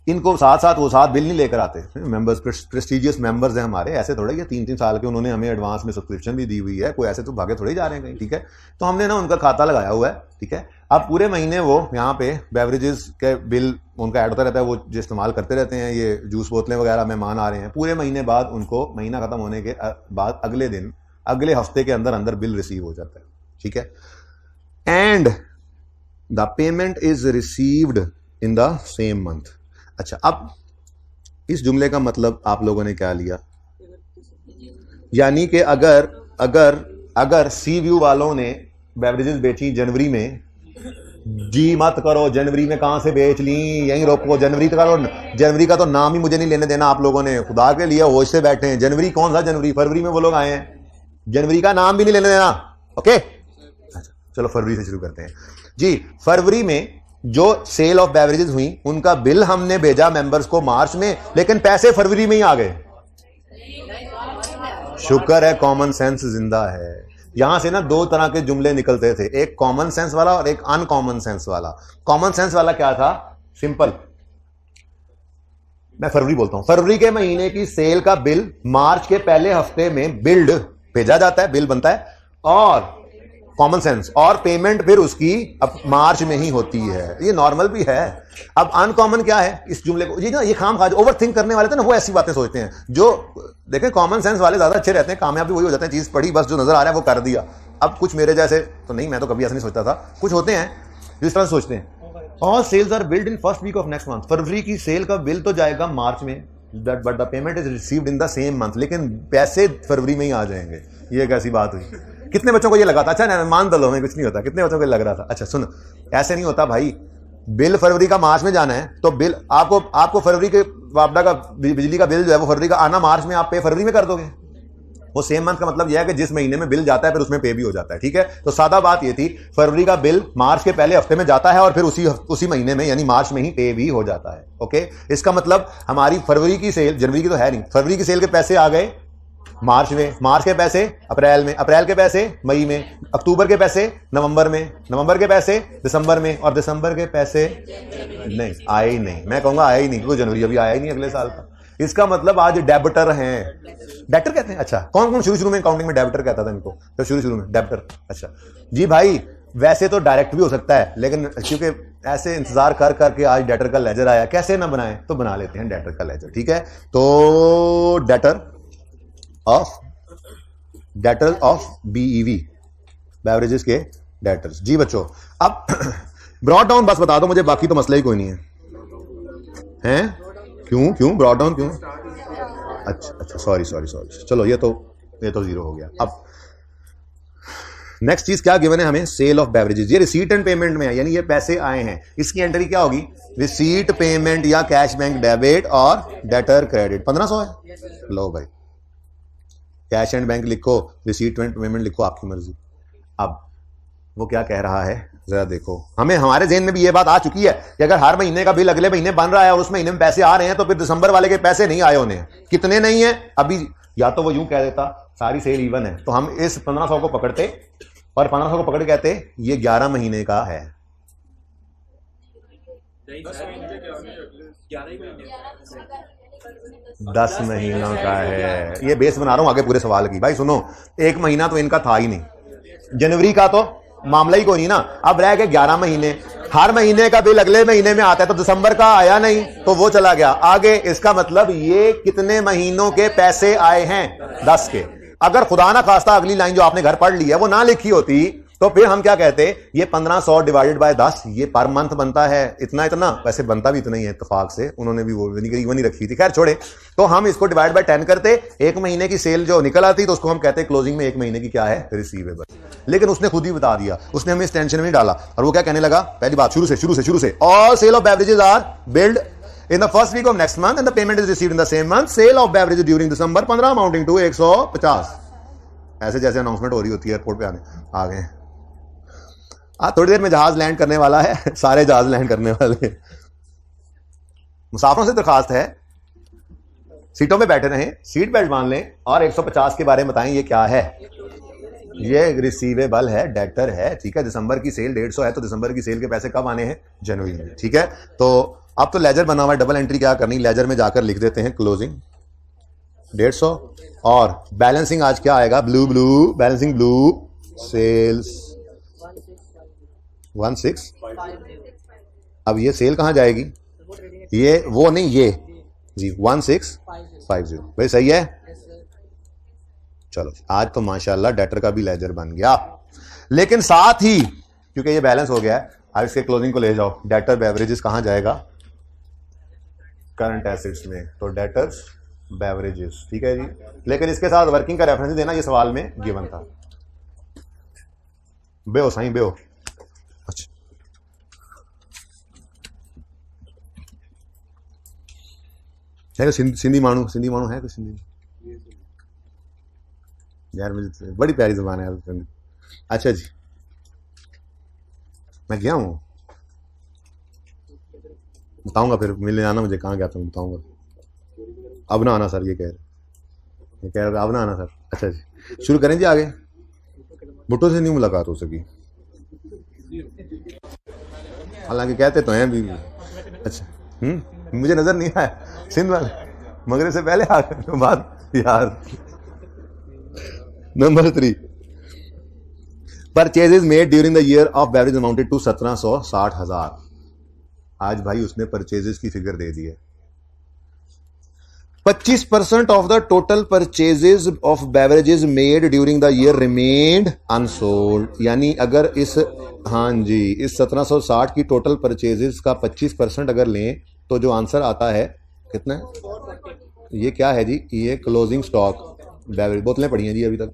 इनको साथ वो साथ बिल नहीं लेकर आते। मेंबर्स प्रेस्टीजियस मेंबर्स हैं हमारे, ऐसे थोड़े ये 3-3 साल के उन्होंने हमें एडवांस में सब्सक्रिप्शन भी दी हुई है, कोई ऐसे तो भागे थोड़े जा रहे हैं कहीं, ठीक है। तो हमने ना उनका खाता लगाया हुआ है, ठीक है। अब पूरे महीने वो यहाँ पे बेवरेजेस के बिल उनका ऐड होता रहता है, वो जो इस्तेमाल करते रहते हैं, ये जूस बोतलें वगैरह मेहमान आ रहे हैं, पूरे महीने बाद उनको महीना खत्म होने के बाद अगले दिन अगले हफ्ते के अंदर बिल रिसीव हो जाता है, ठीक है। And the payment is received in the same month. अच्छा, अब इस जुमले का मतलब आप लोगों ने क्या लिया, यानी कि अगर सी व्यू वालों ने बेवरेजेस बेची जनवरी में, जी मत करो जनवरी में कहां से बेच ली, यहीं रोको, जनवरी का तो नाम ही मुझे नहीं लेने देना आप लोगों ने, खुदा के लिए होश से बैठे हैं। जनवरी कौन सा जनवरी, फरवरी में वो लोग आए हैं, जनवरी का नाम भी नहीं लेने देना, ओके। अच्छा चलो फरवरी से शुरू करते हैं जी। फरवरी में जो सेल ऑफ बेवरेजेस हुई उनका बिल हमने भेजा मेंबर्स को मार्च में, लेकिन पैसे फरवरी में ही आ गए। शुक्र है कॉमन सेंस जिंदा है। यहां से ना 2 तरह के जुमले निकलते थे, एक कॉमन सेंस वाला और एक अनकॉमन सेंस वाला। कॉमन सेंस वाला क्या था, सिंपल, मैं फरवरी बोलता हूं, फरवरी के महीने की सेल का बिल मार्च के पहले हफ्ते में बिल्ड भेजा जाता है, बिल बनता है, और कॉमन सेंस, और पेमेंट फिर उसकी अब मार्च में ही होती है, ये नॉर्मल भी है। अब अनकॉमन क्या है इस जुमले को, ये खाम खा ओवर थिंक करने वाले थे ना, वो ऐसी बातें सोचते हैं। जो देखें कॉमन सेंस वाले ज्यादा अच्छे रहते हैं, कामयाब भी वही हो जाते हैं, चीज पढ़ी बस जो नजर आ रहा है वो कर दिया। अब कुछ मेरे जैसे तो नहीं, मैं तो कभी ऐसा नहीं सोचता था, कुछ होते हैं जो इस तरह से सोचते हैं, all sales are build in first week of next month. फरवरी की सेल का बिल तो जाएगा मार्च में, but the payment is received in the same month, लेकिन पैसे फरवरी में ही आ जाएंगे। ये कैसी बात हुई, कितने बच्चों को ये लगा था? अच्छा मान दो, हमें कुछ नहीं होता, कितने बच्चों को लग रहा था? अच्छा सुन, ऐसे नहीं होता भाई, बिल फरवरी का मार्च में जाना है तो बिल आपको फरवरी के वापडा का बिजली का बिल जो है वो फरवरी का आना मार्च में, आप पे फरवरी में कर दोगे। वो सेम मंथ का मतलब यह है कि जिस महीने में बिल जाता है फिर उसमें पे भी हो जाता है, ठीक है। तो सादा बात ये थी, फरवरी का बिल मार्च के पहले हफ्ते में जाता है और फिर उसी महीने में यानी मार्च में ही पे भी हो जाता है। ओके, इसका मतलब हमारी फरवरी की सेल, जनवरी की तो है नहीं, फरवरी की सेल के पैसे आ गए मार्च में, मार्च के पैसे अप्रैल में, अप्रैल के पैसे मई में, अक्टूबर के पैसे नवंबर में, नवंबर के पैसे दिसंबर में, और दिसंबर के पैसे नहीं आए ही नहीं। मैं कहूंगा आया ही नहीं, क्योंकि जनवरी अभी आया ही नहीं अगले साल का। इसका मतलब आज डेबिटर हैं, डेबिटर कहते हैं। अच्छा, कौन कौन शुरू में अकाउंटिंग में डेबिटर कहता था इनको? तो शुरू में डेबिटर। अच्छा जी भाई, वैसे तो डायरेक्ट भी हो सकता है, लेकिन क्योंकि ऐसे इंतजार कर करके आज डेटर का लेजर आया, कैसे ना बनाए तो बना लेते हैं डेटर का लेजर, ठीक है। तो डेटर ऑफ बीईवी, बेवरेजेस के डेटर्स। जी बच्चों, अब ब्रॉड डाउन बस बता दो मुझे, बाकी तो मसला ही कोई नहीं है। हैं? क्यों ब्रॉड डाउन क्यों? अच्छा सॉरी, चलो ये तो जीरो हो गया। अब नेक्स्ट चीज क्या गिवन है हमें? Sale of beverages. ये रिसीट एंड पेमेंट में है, यानी ये पैसे आए हैं, इसकी एंट्री क्या होगी? रिसीट पेमेंट या कैश बैंक डेबिट और डेटर क्रेडिट। 1500 है, लो भाई कैश एंड बैंक लिखो, रिसीट एंड पेमेंट लिखो, आपकी मर्जी। अब वो क्या कह रहा है जरा देखो, हमारे ज़हन में भी ये बात आ चुकी है कि अगर हर महीने का बिल अगले महीने बन रहा है और उस महीने में पैसे आ रहे हैं तो फिर दिसंबर वाले के पैसे नहीं आए होने। कितने नहीं है अभी? या तो वो यूं कह देता सारी सेल इवन है, तो हम इस 1500 को पकड़ते और 1500 को पकड़ के कहते ये 11 महीने का है। 10 महीनों का है। ये बेस बना रहा हूं आगे पूरे सवाल की। भाई सुनो, एक महीना तो इनका था ही नहीं, जनवरी का तो मामला ही कोई नहीं ना। अब रह गए 11 महीने, हर महीने का बिल अगले महीने में आता है, तो दिसंबर का आया नहीं तो वो चला गया आगे। इसका मतलब ये कितने महीनों के पैसे आए हैं? 10 के। अगर खुदा ना खास्ता अगली लाइन जो आपने घर पढ़ ली है वो ना लिखी होती तो फिर हम क्या कहते? ये 1500 डिवाइडेड बाय 10, ये पर मंथ बनता है इतना। वैसे बनता भी इतना ही है, इत्तेफाक से उन्होंने भी वो नहीं रखी थी, खैर छोड़े। तो हम इसको डिवाइड बाय 10 करते, एक महीने की सेल जो निकल आती तो उसको हम कहते क्लोजिंग में एक महीने की क्या है? रिसीवेबल। लेकिन उसने खुद ही बता दिया, उसने हमें इस टेंशन में नहीं डाला। और वो क्या कहने लगा? पहली बात शुरू से all sale of beverages are build in the first week of next month and the payment is received in the same month. Sale of beverages during December 15 amounting to 150। ऐसे जैसे अनाउंसमेंट हो रही होती है एयरपोर्ट पे आ गए। थोड़ी देर में जहाज लैंड करने वाला है, सारे जहाज लैंड करने वाले। मुसाफिरों से दरखास्त है सीटों में बैठे रहें, सीट बेल्ट बांध लें और 150 के बारे में बताएं ये क्या है। ये रिसीवेबल है, डेटर है, ठीक है। दिसंबर की सेल 150 है तो दिसंबर की सेल के पैसे कब आने हैं? जनवरी में, ठीक है। तो अब तो लेजर बना हुआ है, डबल एंट्री क्या करनी? लेजर में जाकर लिख देते हैं क्लोजिंग 150 और बैलेंसिंग आज क्या आएगा? Blue balancing blue sales 16। अब ये सेल कहां जाएगी? ये वो नहीं, ये जी 1650। भाई सही है। चलो आज तो माशाल्लाह डेटर का भी लेजर बन गया। लेकिन साथ ही क्योंकि ये बैलेंस हो गया है, अब इसके क्लोजिंग को ले जाओ। डेटर बेवरेजेस कहां जाएगा? करंट एसेट्स में। तो डेटर्स बेवरेजेस, ठीक है जी। लेकिन इसके साथ वर्किंग का रेफरेंस देना, ये सवाल में गिवन था। बेओ साईं बेओ। अच्छा है सिंधी मानू है कुछ सिंधी? यार मुझे बड़ी प्यारी जुबान है। अच्छा जी, मैं गया हूँ, बताऊंगा फिर मिलने आना मुझे, कहाँ गया था बताऊंगा। अब ना आना सर, ये कह रहे अब ना आना सर। अच्छा जी, शुरू करें जी आगे। भुट्टो से नहीं मुलाकात हो सकी, हालांकि कहते तो हैं भी। अच्छा मुझे नजर नहीं आया सिंध वाले मगरब से पहले आ गए बात यार। Number 3, purchases made during the year of beverage amounted to 1760,000। आज भाई उसने परचेजेस की फिगर दे दी है। 25% of the total purchases of beverages made during the year remained unsold. यानी अगर इस 1760 की टोटल परचेजेस का 25% अगर लें तो जो आंसर आता है कितना है? ये क्या है जी? ये क्लोजिंग स्टॉक बेवरेज। बोतलें पड़ी हैं जी अभी तक।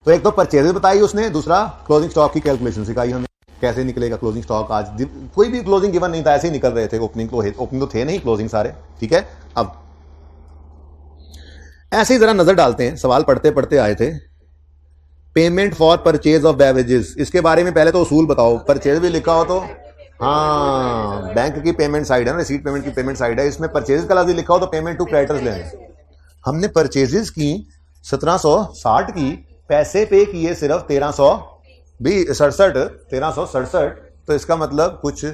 तो एक तो परचेजेस बताई उसने, दूसरा क्लोजिंग स्टॉक की कैलकुलेशन सिखाई हमें, कैसे निकलेगा क्लोजिंग स्टॉक। आज कोई भी क्लोजिंग गिवन नहीं था, ऐसे ही निकल रहे थे। ओपनिंग तो थे नहीं, क्लोजिंग सारे, ठीक है। अब ऐसे ही जरा नजर डालते हैं, सवाल पढ़ते पढ़ते आए थे। Payment for purchase of beverages, इसके बारे में पहले तो उसूल बताओ। परचेज भी लिखा हो तो हाँ, बैंक की पेमेंट साइड है ना, रिसीट पेमेंट की पेमेंट साइड है, इसमें परचेज का लफ्ज लिखा हो तो पेमेंट टू क्रेडिटर्स लेने। हमने परचेजेस की 1760 की, पैसे पे किए सिर्फ 1367, तो इसका मतलब कुछ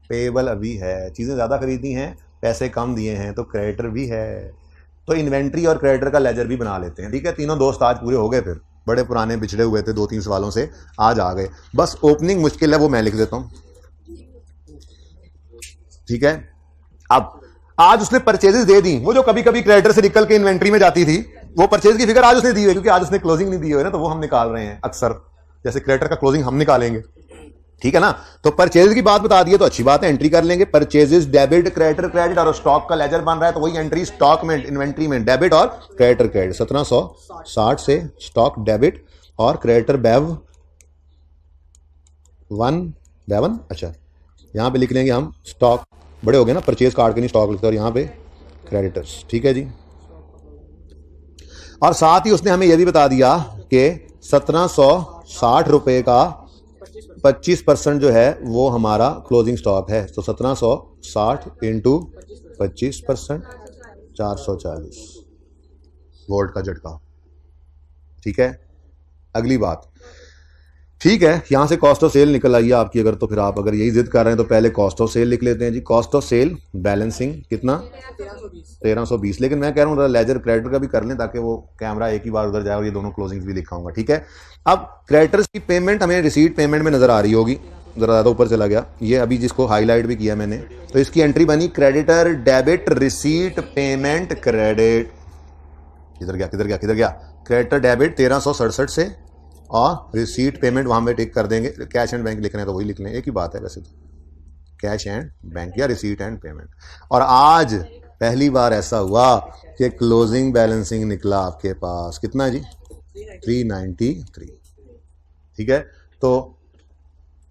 पेएबल अभी है, चीजें ज्यादा खरीदी हैं, पैसे कम दिए हैं, तो क्रेडिटर भी है। तो इन्वेंट्री और क्रेडिटर का लेजर भी बना लेते हैं, ठीक है। तीनों दोस्त आज पूरे हो गए, फिर बड़े पुराने बिछड़े हुए थे 2-3 सवालों से, आज आ गए। बस ओपनिंग मुश्किल है, वो मैं लिख देता हूं, ठीक है। अब आज उसने परचेजेस दे दी, वो जो कभी कभी क्रेडिटर से निकल के इन्वेंट्री में जाती थी, वो परचेज की फिगर आज उसने दी हुई है, क्योंकि आज उसने क्लोजिंग नहीं दी हुई है ना, तो वो हम निकाल रहे हैं अक्सर, जैसे क्रेडिटर का क्लोजिंग हम निकालेंगे, ठीक है ना। तो परचेज की बात बता दी है तो अच्छी बात है, एंट्री कर लेंगे। परचेजेस डेबिट, क्रेडिटर क्रेडिट, और स्टॉक का लेजर बन रहा है, तो वही एंट्री स्टॉक में, इन्वेंट्री में डेबिट और क्रेडिटर क्रेडिट। 1760 से स्टॉक डेबिट और क्रेडिटर बेव 1 अच्छा, यहां पे लिख लेंगे हम स्टॉक, बड़े हो गए ना, परचेज कार्ड के नहीं स्टॉक लिखते, और यहां पे क्रेडिटर्स, ठीक है जी। और साथ ही उसने हमें यह भी बता दिया कि 1760 रुपए का 25% जो है वो हमारा क्लोजिंग स्टॉक है। तो 1760 इंटू 25%, 440 वोल्ट का झटका, ठीक है। अगली बात, ठीक है, यहां से कॉस्ट ऑफ सेल निकल आई है आपकी, अगर तो फिर आप अगर यही जिद कर रहे हैं तो पहले कॉस्ट ऑफ सेल लिख लेते हैं जी। कॉस्ट ऑफ सेल बैलेंसिंग कितना, 1320। लेकिन मैं कह रहा हूँ लेजर क्रेडिटर का भी कर लें, ताकि वो कैमरा एक ही बार उधर जाए और ये दोनों क्लोजिंग भी लिखाऊंगा, ठीक है। अब क्रेडिटर्स की पेमेंट हमें रिसीट पेमेंट में नजर आ रही होगी, जरा ज्यादा ऊपर चला गया ये, अभी जिसको हाईलाइट भी किया मैंने, तो इसकी एंट्री बनी creditor debit receipt payment credit. किधर गया, क्रेडिटर डेबिट 1367 से, और रिसीट पेमेंट वहां पे टिक कर देंगे। कैश एंड बैंक लिखना है तो वही लिख लें, एक ही बात है वैसे तो, कैश एंड बैंक या रिसीट एंड पेमेंट। और आज पहली बार ऐसा हुआ कि क्लोजिंग बैलेंसिंग निकला आपके पास, कितना जी, 393, ठीक है। तो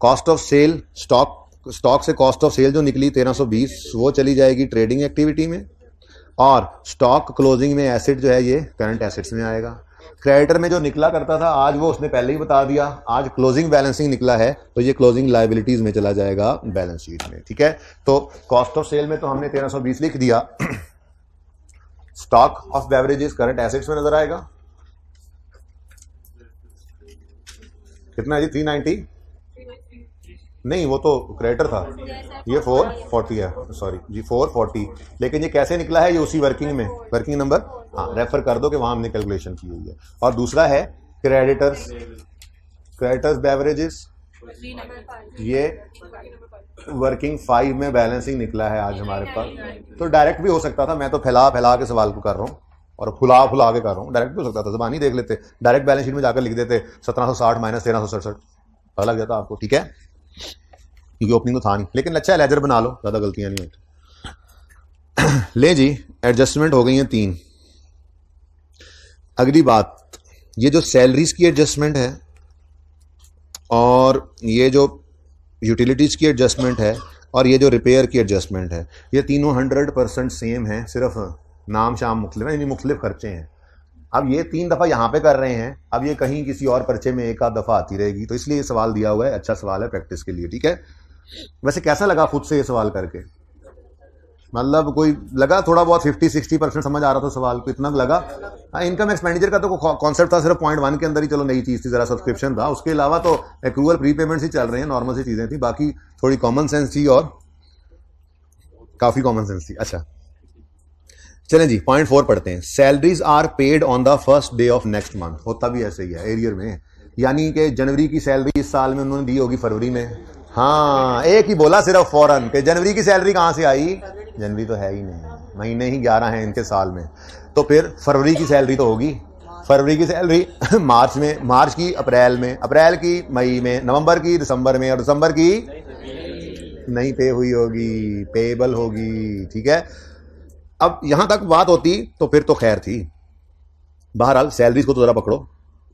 कॉस्ट ऑफ सेल, स्टॉक से कॉस्ट ऑफ सेल जो निकली 1320, वो चली जाएगी ट्रेडिंग एक्टिविटी में, और स्टॉक क्लोजिंग में एसेट जो है ये करंट एसेट्स में आएगा। क्रेडिटर में जो निकला करता था आज वो उसने पहले ही बता दिया, आज क्लोजिंग बैलेंसिंग निकला है तो ये क्लोजिंग लायबिलिटीज में चला जाएगा बैलेंस शीट में, ठीक है। तो कॉस्ट ऑफ सेल में तो हमने 1320 लिख दिया, stock of beverages current assets में नजर आएगा, कितना है जी, 390 नहीं, वो तो क्रेडिटर था, ये 440 है, सॉरी जी 440। लेकिन ये कैसे निकला है, ये उसी वर्किंग में, वर्किंग नंबर हाँ रेफर कर दो कि वहां हमने कैलकुलेशन की हुई है। और दूसरा है क्रेडिटर्स बेवरेजेस, ये वर्किंग 5 में बैलेंसिंग निकला है आज हमारे पास। तो डायरेक्ट भी हो सकता था, मैं तो फैला के सवाल को कर रहा हूँ और फुला के कर रहा हूँ, डायरेक्ट भी हो सकता था, जबानी देख लेते, डायरेक्ट बैलेंस शीट में जाकर लिख देते 1760 माइनस 1367, पता लग जाता आपको, ठीक है, क्योंकि ओपनिंग तो था नहीं। लेकिन अच्छा है, लेजर बना लो, ज्यादा गलतियां नहीं होती। ले जी, एडजस्टमेंट हो गई है 3। अगली बात, ये जो सैलरीज की एडजस्टमेंट है और ये जो यूटिलिटीज की एडजस्टमेंट है और ये जो रिपेयर की एडजस्टमेंट है, ये तीनों 100% सेम है, सिर्फ नाम शाम मुख्तलिफ है, यानी मुख्तलिफ खर्चे हैं। अब ये 3 दफ़ा यहाँ पे कर रहे हैं, अब ये कहीं किसी और पर्चे में एक आध दफ़ा आती रहेगी, तो इसलिए ये सवाल दिया हुआ है, अच्छा सवाल है प्रैक्टिस के लिए, ठीक है। वैसे कैसा लगा खुद से ये सवाल करके, मतलब कोई लगा थोड़ा बहुत 50-60% समझ आ रहा था सवाल को, इतना लगा। हाँ, इनकम एक्सपेंडिचर का तो कॉन्सेप्ट था सिर्फ 0.1 के अंदर ही, चलो नई चीज़ थी, जरा सब्सक्रिप्शन था, उसके अलावा तो एक्रूअल प्री पेमेंट्स ही चल रहे हैं, नॉर्मल सी चीज़ें थी, बाकी थोड़ी कॉमन सेंस थी और काफ़ी कॉमन सेंस थी। अच्छा चलें जी, पॉइंट 4 पढ़ते हैं। Salaries are paid on the first day of next month, होता भी ऐसे ही है एरियर में, यानी कि जनवरी की सैलरी इस साल में उन्होंने दी होगी फरवरी में। हाँ, एक ही बोला सिर्फ फौरन कि जनवरी की सैलरी कहाँ से आई, जनवरी तो है ही नहीं, महीने ही 11 हैं इनके साल में, तो फिर फरवरी की सैलरी तो होगी, फरवरी की सैलरी मार्च में, मार्च की अप्रैल में, अप्रैल की मई में, नवंबर की दिसंबर में, और दिसंबर की नहीं पे हुई होगी, पेएबल होगी, ठीक है। अब यहां तक बात होती तो फिर तो खैर थी। बहरहाल सैलरीज को तो जरा पकड़ो,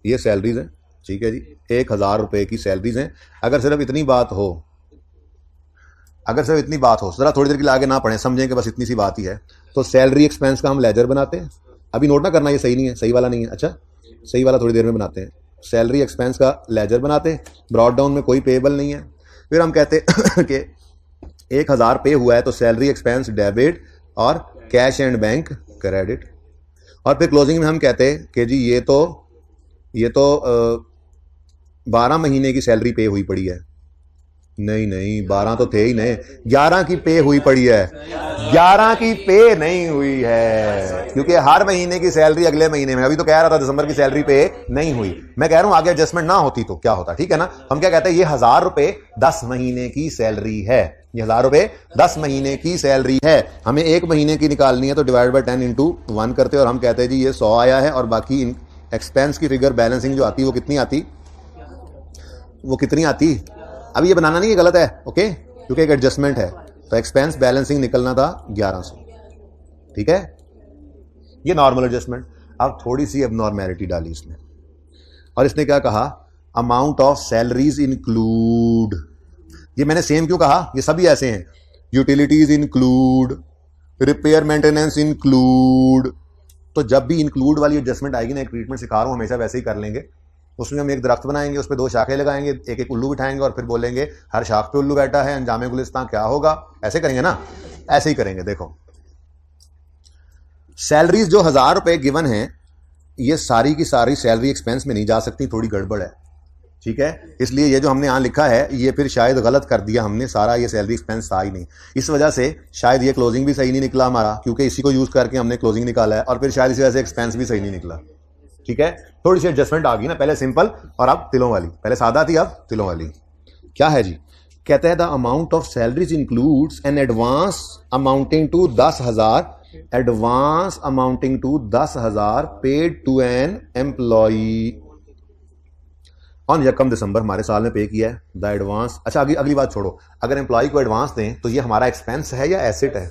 ये सैलरीज हैं, ठीक है जी, 1,000 रुपये की सैलरीज हैं। अगर सिर्फ इतनी बात हो, ज़रा थोड़ी देर के लिए आगे ना पढ़ें, समझें कि बस इतनी सी बात ही है, तो सैलरी एक्सपेंस का हम लेजर बनाते हैं। अभी नोट ना करना, ये सही नहीं है, सही वाला नहीं है, अच्छा सही वाला थोड़ी देर में बनाते हैं। सैलरी एक्सपेंस का लेजर बनाते हैं, ब्रॉड डाउन में कोई पेएबल नहीं है। फिर हम कहते हैं कि 1,000 पे हुआ है तो सैलरी एक्सपेंस डेबिट और कैश एंड बैंक क्रेडिट। और फिर क्लोजिंग में हम कहते हैं कि जी ये तो 12 महीने की सैलरी पे हुई पड़ी है। नहीं 12 तो थे ही नहीं, 11 की पे हुई पड़ी है। 11 की पे नहीं हुई है क्योंकि हर महीने की सैलरी अगले महीने में। अभी तो कह रहा था दिसंबर की सैलरी पे नहीं हुई, मैं कह रहा हूं आगे एडजस्टमेंट ना होती तो क्या होता, ठीक है ना। हम क्या कहते हैं, ये 1,000 रुपए 10 महीने की सैलरी है, ये 1,000 रुपए 10 महीने की सैलरी है। हमें 1 महीने की निकालनी है तो डिवाइड बाय 10 इंटू 1 करते हैं और हम कहते हैं जी ये 100 आया है। और बाकी एक्सपेंस की फिगर बैलेंसिंग जो आती है वो कितनी आती, अब ये बनाना नहीं है, गलत है, ओके, क्योंकि एक एडजस्टमेंट है। तो एक्सपेंस बैलेंसिंग निकलना था 1100, ठीक है, ये नॉर्मल एडजस्टमेंट। अब थोड़ी सी एबनॉर्मेलिटी डाली इसमें, और इसने क्या कहा, अमाउंट ऑफ सैलरीज इंक्लूड। ये मैंने सेम क्यों कहा, ये सभी ऐसे हैं, utilities include, repair maintenance include. तो जब भी इंक्लूड वाली एडजस्टमेंट आएगी ना, एक ट्रीटमेंट सिखा रहा हूं, हमेशा वैसे ही कर लेंगे। उसमें हम एक दरख्त बनाएंगे, उस पर 2 शाखें लगाएंगे, एक एक उल्लू बिठाएंगे और फिर बोलेंगे हर शाख पे उल्लू बैठा है, अंजामे गुलिस्तान क्या होगा, ऐसे करेंगे ना, ऐसे ही करेंगे। देखो सैलरीज जो 1,000 रुपए गिवन है, ये सारी की सारी सैलरी एक्सपेंस में नहीं जा सकती, थोड़ी गड़बड़ है, ठीक है। इसलिए ये जो हमने यहां लिखा है ये फिर शायद गलत कर दिया हमने, सारा ये सैलरी एक्सपेंस था ही नहीं। इस वजह से शायद ये क्लोजिंग भी सही नहीं निकला हमारा, क्योंकि इसी को यूज करके हमने क्लोजिंग निकाला है, और फिर शायद इसी वजह से एक्सपेंस भी सही नहीं निकला, ठीक है। थोड़ी सी एडजस्टमेंट आ गई ना, पहले सिंपल और अब तिलों वाली, पहले सादा थी अब तिलों वाली। क्या है जी, कहते हैं the amount of salaries includes an advance amounting to 10,000, advance amounting to 10,000 paid to an employee on 1 December, हमारे साल में पे किया है द एडवांस। अच्छा अगली बात छोड़ो, अगर एम्प्लॉय को एडवांस दें तो ये हमारा एक्सपेंस है या एसेट है?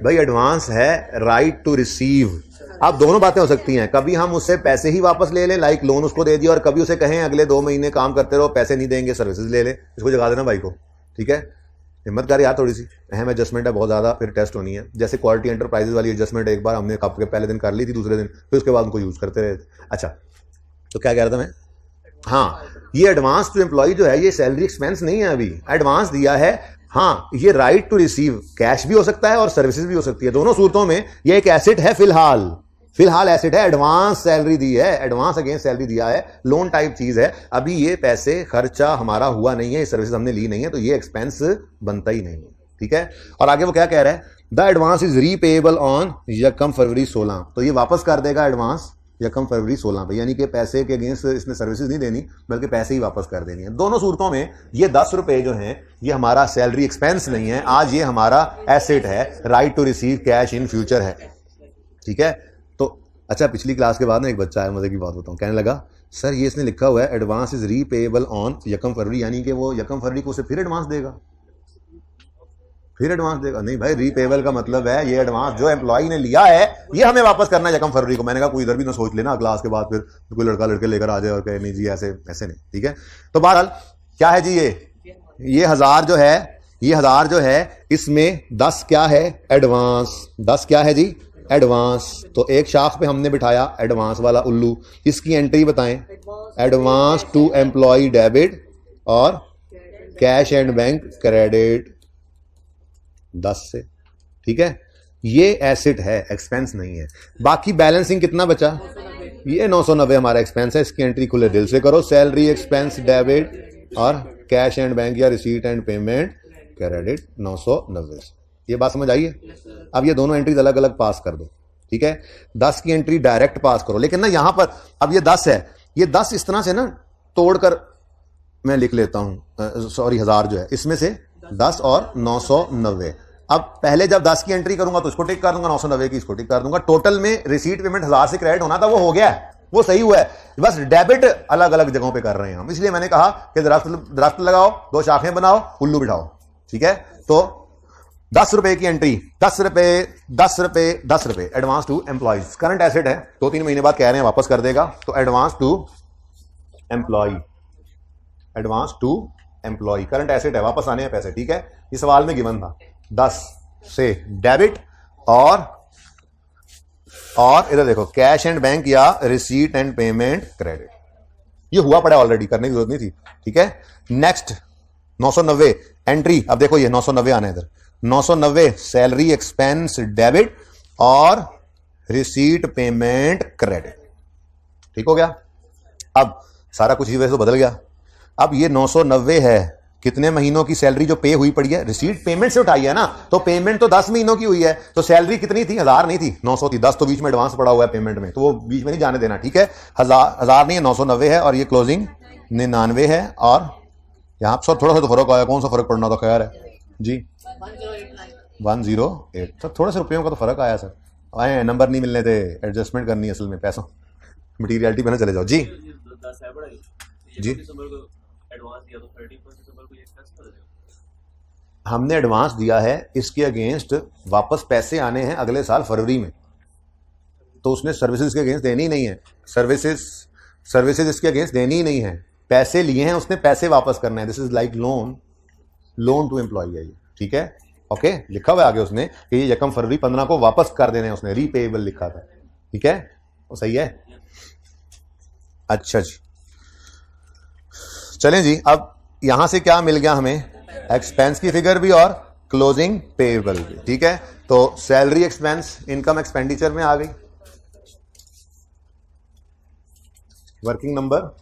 भाई एडवांस है, राइट टू रिसीव। अब दोनों बातें हो सकती हैं, कभी हम उससे पैसे ही वापस ले लें, लाइक लोन उसको दे दिया, और कभी उसे कहें अगले 2 महीने काम करते रहो, पैसे नहीं देंगे, सर्विसेज ले ले। इसको जगा देना भाई को, ठीक है। हिम्मत कर यार, थोड़ी सी अहम एडजस्टमेंट है, बहुत ज़्यादा फिर टेस्ट होनी है। जैसे क्वालिटी एंटरप्राइजेज वाली एडजस्टमेंट एक बार हमने कब के पहले दिन कर ली थी, दूसरे दिन फिर उसके बाद उनको यूज़ करते रहे। अच्छा तो क्या कह रहा था मैं, हाँ ये एडवांस टू एम्प्लॉय जो है ये सैलरी एक्सपेंस नहीं है, अभी एडवांस दिया है। हाँ ये राइट टू रिसीव, कैश भी हो सकता है और सर्विसेज भी हो सकती है, दोनों सूरतों में ये एक एसेट है, फिलहाल एसेट है। एडवांस सैलरी दी है, एडवांस अगेंस्ट सैलरी दिया है, लोन टाइप चीज है। अभी ये पैसे खर्चा हमारा हुआ नहीं है, ये सर्विसेज हमने ली नहीं है, तो ये एक्सपेंस बनता ही नहीं है, ठीक है। और आगे वो क्या कह रहा है, the advance is repayable on 1 फरवरी 16, तो ये वापस कर देगा एडवांस 1 फरवरी 16 पे, यानी कि पैसे के अगेंस्ट इसने सर्विसेज नहीं देनी बल्कि पैसे ही वापस कर देनी है। दोनों सूरतों में ये 10 रुपए जो हैं ये हमारा सैलरी एक्सपेंस नहीं है, आज ये हमारा एसेट है, right to receive cash in future है, ठीक है। तो अच्छा पिछली क्लास के बाद ना एक बच्चा आया, मजे की बात बताऊं, कहने लगा सर ये इसने लिखा हुआ है एडवांस इज रीपेएबल ऑन 1 फरवरी, यानी कि वो 1 फरवरी को उसे फिर एडवांस देगा, नहीं भाई, रीपेएबल का मतलब है ये एडवांस जो एम्प्लॉय ने लिया है ये हमें वापस करना है 1 फरवरी को। मैंने कहा कोई इधर भी ना सोच लेना क्लास के बाद फिर कोई लड़का लड़के लेकर आ जाए और कहे नहीं जी ऐसे नहीं, ठीक है। तो बहरहाल क्या है जी, ये 1,000 जो है, ये 1,000 जो है इसमें 10 क्या है, एडवांस। 10 क्या है जी, एडवांस। तो एक शाख पे हमने बिठाया एडवांस वाला उल्लू, इसकी एंट्री बताएं, एडवांस टू एम्प्लॉय डेबिट और कैश एंड बैंक क्रेडिट 10 से, ठीक है। ये एसेट है, एक्सपेंस नहीं है। बाकी बैलेंसिंग कितना बचा, ये 990 हमारा एक्सपेंस है, इसकी एंट्री खुले दिल से करो, सैलरी एक्सपेंस डेबिट और कैश एंड बैंक या रिसीट एंड पेमेंट क्रेडिट 990। ये बात समझ आई है। अब ये दोनों एंट्रीज अलग अलग पास कर दो, ठीक है। 10 की एंट्री डायरेक्ट पास करो, लेकिन ना यहां पर अब ये 10 है, ये 10 इस तरह से ना तोड़कर मैं लिख लेता हूं, सॉरी 1000 जो है इसमें से 10 और 990। अब पहले जब 10 की एंट्री करूंगा तो इसको टिक कर दूंगा, 990 की इसको टिक कर दूंगा। टोटल में रिसीट पेमेंट 1000 से क्रेडिट होना था, वो हो गया है, वो सही हुआ है, बस डेबिट अलग अलग जगहों पे कर रहे हैं हम। इसलिए मैंने कहा कि दरख्त लगाओ, 2 शाखें बनाओ, उल्लू बिठाओ, ठीक है। तो 10 रुपए की एंट्री, 10 रुपए advance to employees, current asset है, 2-3 महीने बाद कह रहे हैं वापस कर देगा, तो advance to employee, advance to employee, current asset है, वापस आने हैं पैसे, ठीक है। ये सवाल में गिवन था 10 से डेबिट और इधर देखो कैश एंड बैंक या रिसीट एंड पेमेंट क्रेडिट, ये हुआ पड़ा ऑलरेडी, करने की जरूरत नहीं थी, ठीक है। नेक्स्ट 990 एंट्री, अब देखो ये 990 आना है इधर, 990 सैलरी एक्सपेंस डेबिट और रिसीट पेमेंट क्रेडिट, ठीक हो गया। अब सारा कुछ ही वैसे तो बदल गया। अब ये 990 है, कितने महीनों की सैलरी जो पे हुई पड़ी है, रिसीट पेमेंट से उठाई है ना, तो पेमेंट तो 10 महीनों की हुई है, तो सैलरी कितनी थी, 1000 नहीं थी, 900 थी, 10 तो बीच में एडवांस पड़ा हुआ है पेमेंट में, तो वो बीच में नहीं जाने देना, ठीक है। 1000 नहीं है, 990 है, और ये क्लोजिंग 99 है, और यहाँ पर थोड़ा सा तो फर्क आया, कौन सा फर्क पड़ना था, खैर है जी 108, तो थोड़े से रुपयों का तो फर्क आया सर, आए नंबर नहीं मिलने थे, एडजस्टमेंट करनी है असल में, पैसों मटीरियलिटी में ना चले जाओ जी जी। हमने एडवांस दिया है, इसके अगेंस्ट वापस पैसे आने हैं अगले साल फरवरी में, तो उसने सर्विसेज के अगेंस्ट देनी ही नहीं है, सर्विसेज इसके अगेंस्ट देनी ही नहीं है, पैसे लिए हैं उसने, पैसे वापस करना है, this is like loan to employee है ये, ठीक है। ओके, लिखा हुआ है आगे उसने कि ये यकम फरवरी 15 को वापस कर देने हैं, उसने रीपेएबल लिखा था, ठीक है, वो सही है। अच्छा जी, चलें जी, अब यहां से क्या मिल गया हमें, एक्सपेंस की फिगर भी और क्लोजिंग पेएबल भी, ठीक है। तो सैलरी एक्सपेंस इनकम एक्सपेंडिचर में आ गई, वर्किंग नंबर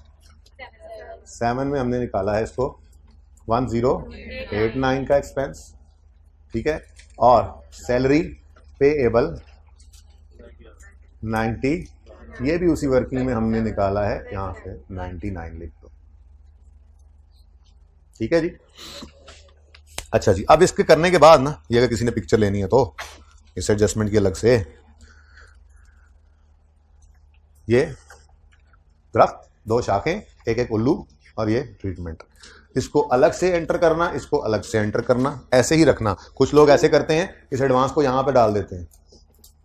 7 में हमने निकाला है इसको, 1089 का एक्सपेंस, ठीक है, और सैलरी पेएबल 90, ये भी उसी वर्किंग में हमने निकाला है, यहां से 99 लिख दो, ठीक है जी। अच्छा जी, अब इसके करने के बाद ना, ये अगर किसी ने पिक्चर लेनी है तो इस एडजस्टमेंट की अलग से, ये दरख्त, 2 शाखें, एक उल्लू, और ये ट्रीटमेंट, इसको अलग से एंटर करना, इसको अलग से एंटर करना, ऐसे ही रखना। कुछ लोग ऐसे करते हैं, इस एडवांस को यहां पे डाल देते हैं,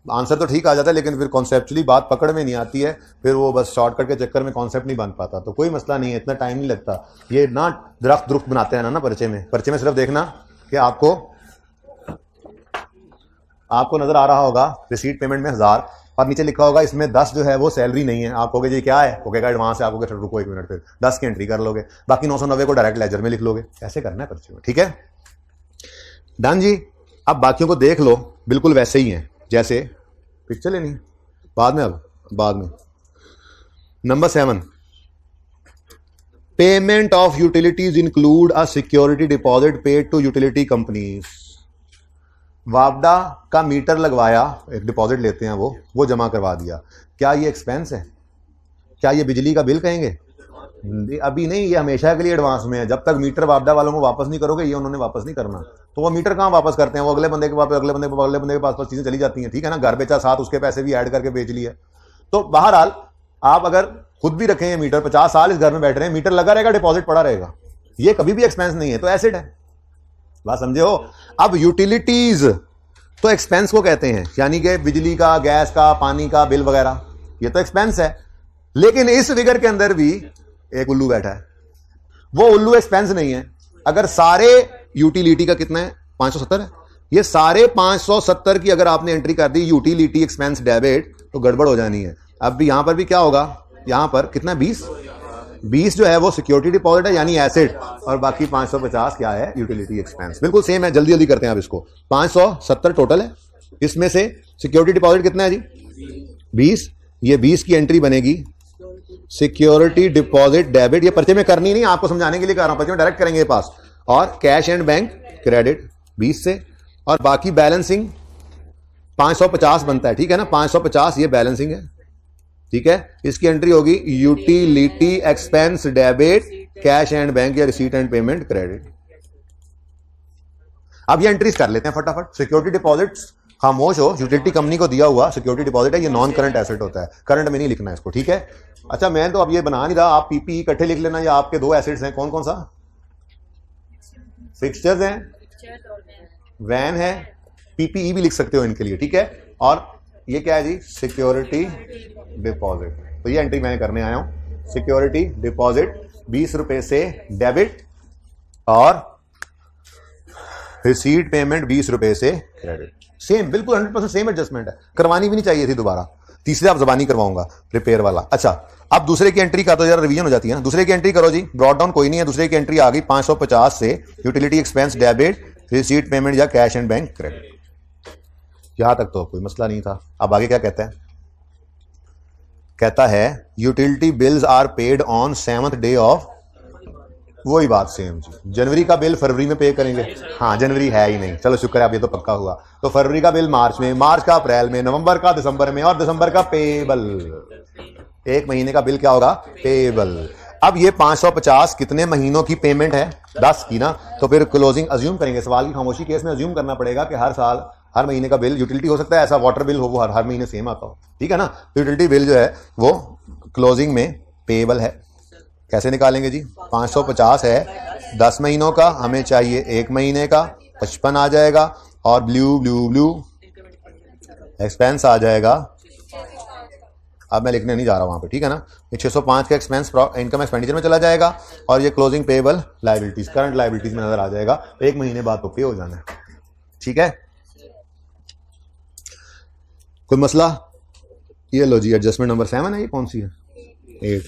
आंसर तो ठीक आ जाता है, लेकिन फिर कॉन्सेप्चुअली बात पकड़ में नहीं आती है, फिर वो बस शॉर्टकट के चक्कर में कॉन्सेप्ट नहीं बन पाता, तो कोई मसला नहीं है, इतना टाइम नहीं लगता। ये ना दरख्त बनाते हैं ना पर्चे में सिर्फ देखना कि आपको नजर आ रहा होगा रिसीट पेमेंट में 1000, और नीचे लिखा होगा इसमें 10 जो है वो सैलरी नहीं है, आप कहोगे जी क्या है, वो कहेगा एडवांस है, आप कहोगे रुको 1 मिनट, फिर 10 की एंट्री कर लोगे, बाकी 990 को डायरेक्ट लेजर में लिख लोगे, ऐसे करना है पर्चे में, ठीक है, डन जी। अब बाकियों को देख लो, बिल्कुल वैसे ही हैं जैसे, पिक्चर लेनी बाद में, अब बाद में। Number 7, payment of utilities include a security deposit paid to utility companies, वापडा का मीटर लगवाया, एक डिपॉजिट लेते हैं वो जमा करवा दिया, क्या ये एक्सपेंस है, क्या ये बिजली का बिल कहेंगे, अभी नहीं, ये हमेशा के लिए एडवांस में है, जब तक मीटर वापडा वालों को वापस नहीं करोगे, ये उन्होंने वापस नहीं करना, तो वो मीटर कहाँ वापस करते हैं, वो अगले बंदे के पास, अगले बंदे के पास चीजें चली जाती हैं, ठीक है ना, घर बेचा, साथ उसके पैसे भी ऐड करके बेच लिए। तो बहरहाल आप अगर खुद भी रखें ये मीटर, 50 साल इस घर में बैठ रहे हैं, मीटर लगा रहेगा, डिपॉजिट पड़ा रहेगा, ये कभी भी एक्सपेंस नहीं है, तो एसेट है, बात समझे हो। अब यूटिलिटीज तो एक्सपेंस को कहते हैं, यानी कि बिजली का, गैस का, पानी का बिल वगैरह, ये तो एक्सपेंस है, लेकिन इस फिगर के अंदर भी एक उल्लू बैठा है, वो उल्लू एक्सपेंस नहीं है। अगर सारे यूटिलिटी का कितना है, 570 है, ये सारे 570 की अगर आपने एंट्री कर दी यूटिलिटी एक्सपेंस डेबिट, तो गड़बड़ हो जानी है। अब भी यहां पर भी क्या होगा, यहां पर कितना, 20 जो है वो सिक्योरिटी डिपॉजिट है, यानी एसेट, और बाकी 550 क्या है, यूटिलिटी एक्सपेंस, बिल्कुल सेम है, जल्दी करते हैं आप इसको। 570 टोटल है, इसमें से सिक्योरिटी डिपॉजिट कितना है जी, 20, ये 20 की एंट्री बनेगी सिक्योरिटी डिपॉजिट डेबिट, ये पर्चे में करनी नहीं, आपको समझाने के लिए कर रहा हूं, पर्चे में डायरेक्ट करेंगे पास, और कैश एंड बैंक क्रेडिट 20 से, और बाकी बैलेंसिंग 550 बनता है, ठीक है ना, 550 ये बैलेंसिंग है, ठीक है। इसकी एंट्री होगी utility expense debit, cash and bank या रिसीट एंड पेमेंट क्रेडिट। अब ये एंट्रीज कर लेते हैं फटाफट। सिक्योरिटी डिपॉजिट खामोश हो, यूटिलिटी कंपनी को दिया हुआ सिक्योरिटी डिपॉजिट है, ये नॉन करंट एसेट होता है, करंट में नहीं लिखना है इसको, ठीक है। अच्छा, मैं तो अब ये बना नहीं रहा, आप पीपीई इकट्ठे लिख लेना, या आपके 2 एसेट्स हैं, कौन कौन सा, फिक्सचर्स हैं, वैन है, पीपीई भी लिख सकते हो इनके लिए, ठीक है। और ये क्या है जी, सिक्योरिटी डिपॉजिट, तो ये एंट्री मैंने करने आया हूं, सिक्योरिटी डिपॉजिट 20 रुपए से डेबिट और रिसीट पेमेंट 20 रुपए से क्रेडिट। सेम, बिल्कुल 100% सेम एडजस्टमेंट है, करवानी भी नहीं चाहिए थी दोबारा। तीसरे आप जबानी करवाऊंगा रिपेयर वाला। अच्छा, अब दूसरे की एंट्री का तो जरा रिवीजन हो जाती है ना। दूसरे की एंट्री करो जी, ब्रॉड डाउन कोई नहीं है, दूसरे की एंट्री आ गई 550 से utility expense debit, receipt payment या कैश एंड बैंक क्रेडिट। यहां तक तो कोई मसला नहीं था। अब आगे क्या कहता है? कहता है utility bills are paid on 7th day of, वही बात सेम जी। जनवरी का बिल फरवरी में पे करेंगे, हाँ जनवरी है ही नहीं, चलो शुक्र है अब ये तो पक्का हुआ। तो फरवरी का बिल मार्च में, मार्च का अप्रैल में, नवंबर का दिसंबर में, और दिसंबर का पेबल। एक महीने का बिल क्या होगा? पेबल। अब ये 550 कितने महीनों की पेमेंट है? 10 की ना। तो फिर क्लोजिंग अज्यूम करेंगे, सवाल की खामोशी केस में अज्यूम करना पड़ेगा कि हर साल हर महीने का बिल, यूटिलिटी हो सकता है ऐसा वाटर बिल हो वो हर महीने सेम आता हो, ठीक है ना। तो यूटिलिटी बिल जो है वो क्लोजिंग में पेबल है। कैसे निकालेंगे जी? 550 है 10 महीनों का, हमें चाहिए 1 महीने का, 55 आ जाएगा, और ब्लू ब्लू ब्लू एक्सपेंस आ जाएगा। अब मैं लिखने नहीं जा रहा वहां पे, ठीक है ना। ये 605 का एक्सपेंस इनकम एक्सपेंडिचर में चला जाएगा, और ये closing payable liabilities, current liabilities में नजर आ जाएगा। 1 महीने बाद तो पे हो जाना है, ठीक है। कोई मसला? ये लो जी, एडजस्टमेंट नंबर 7 है, ये कौन सी है? 8,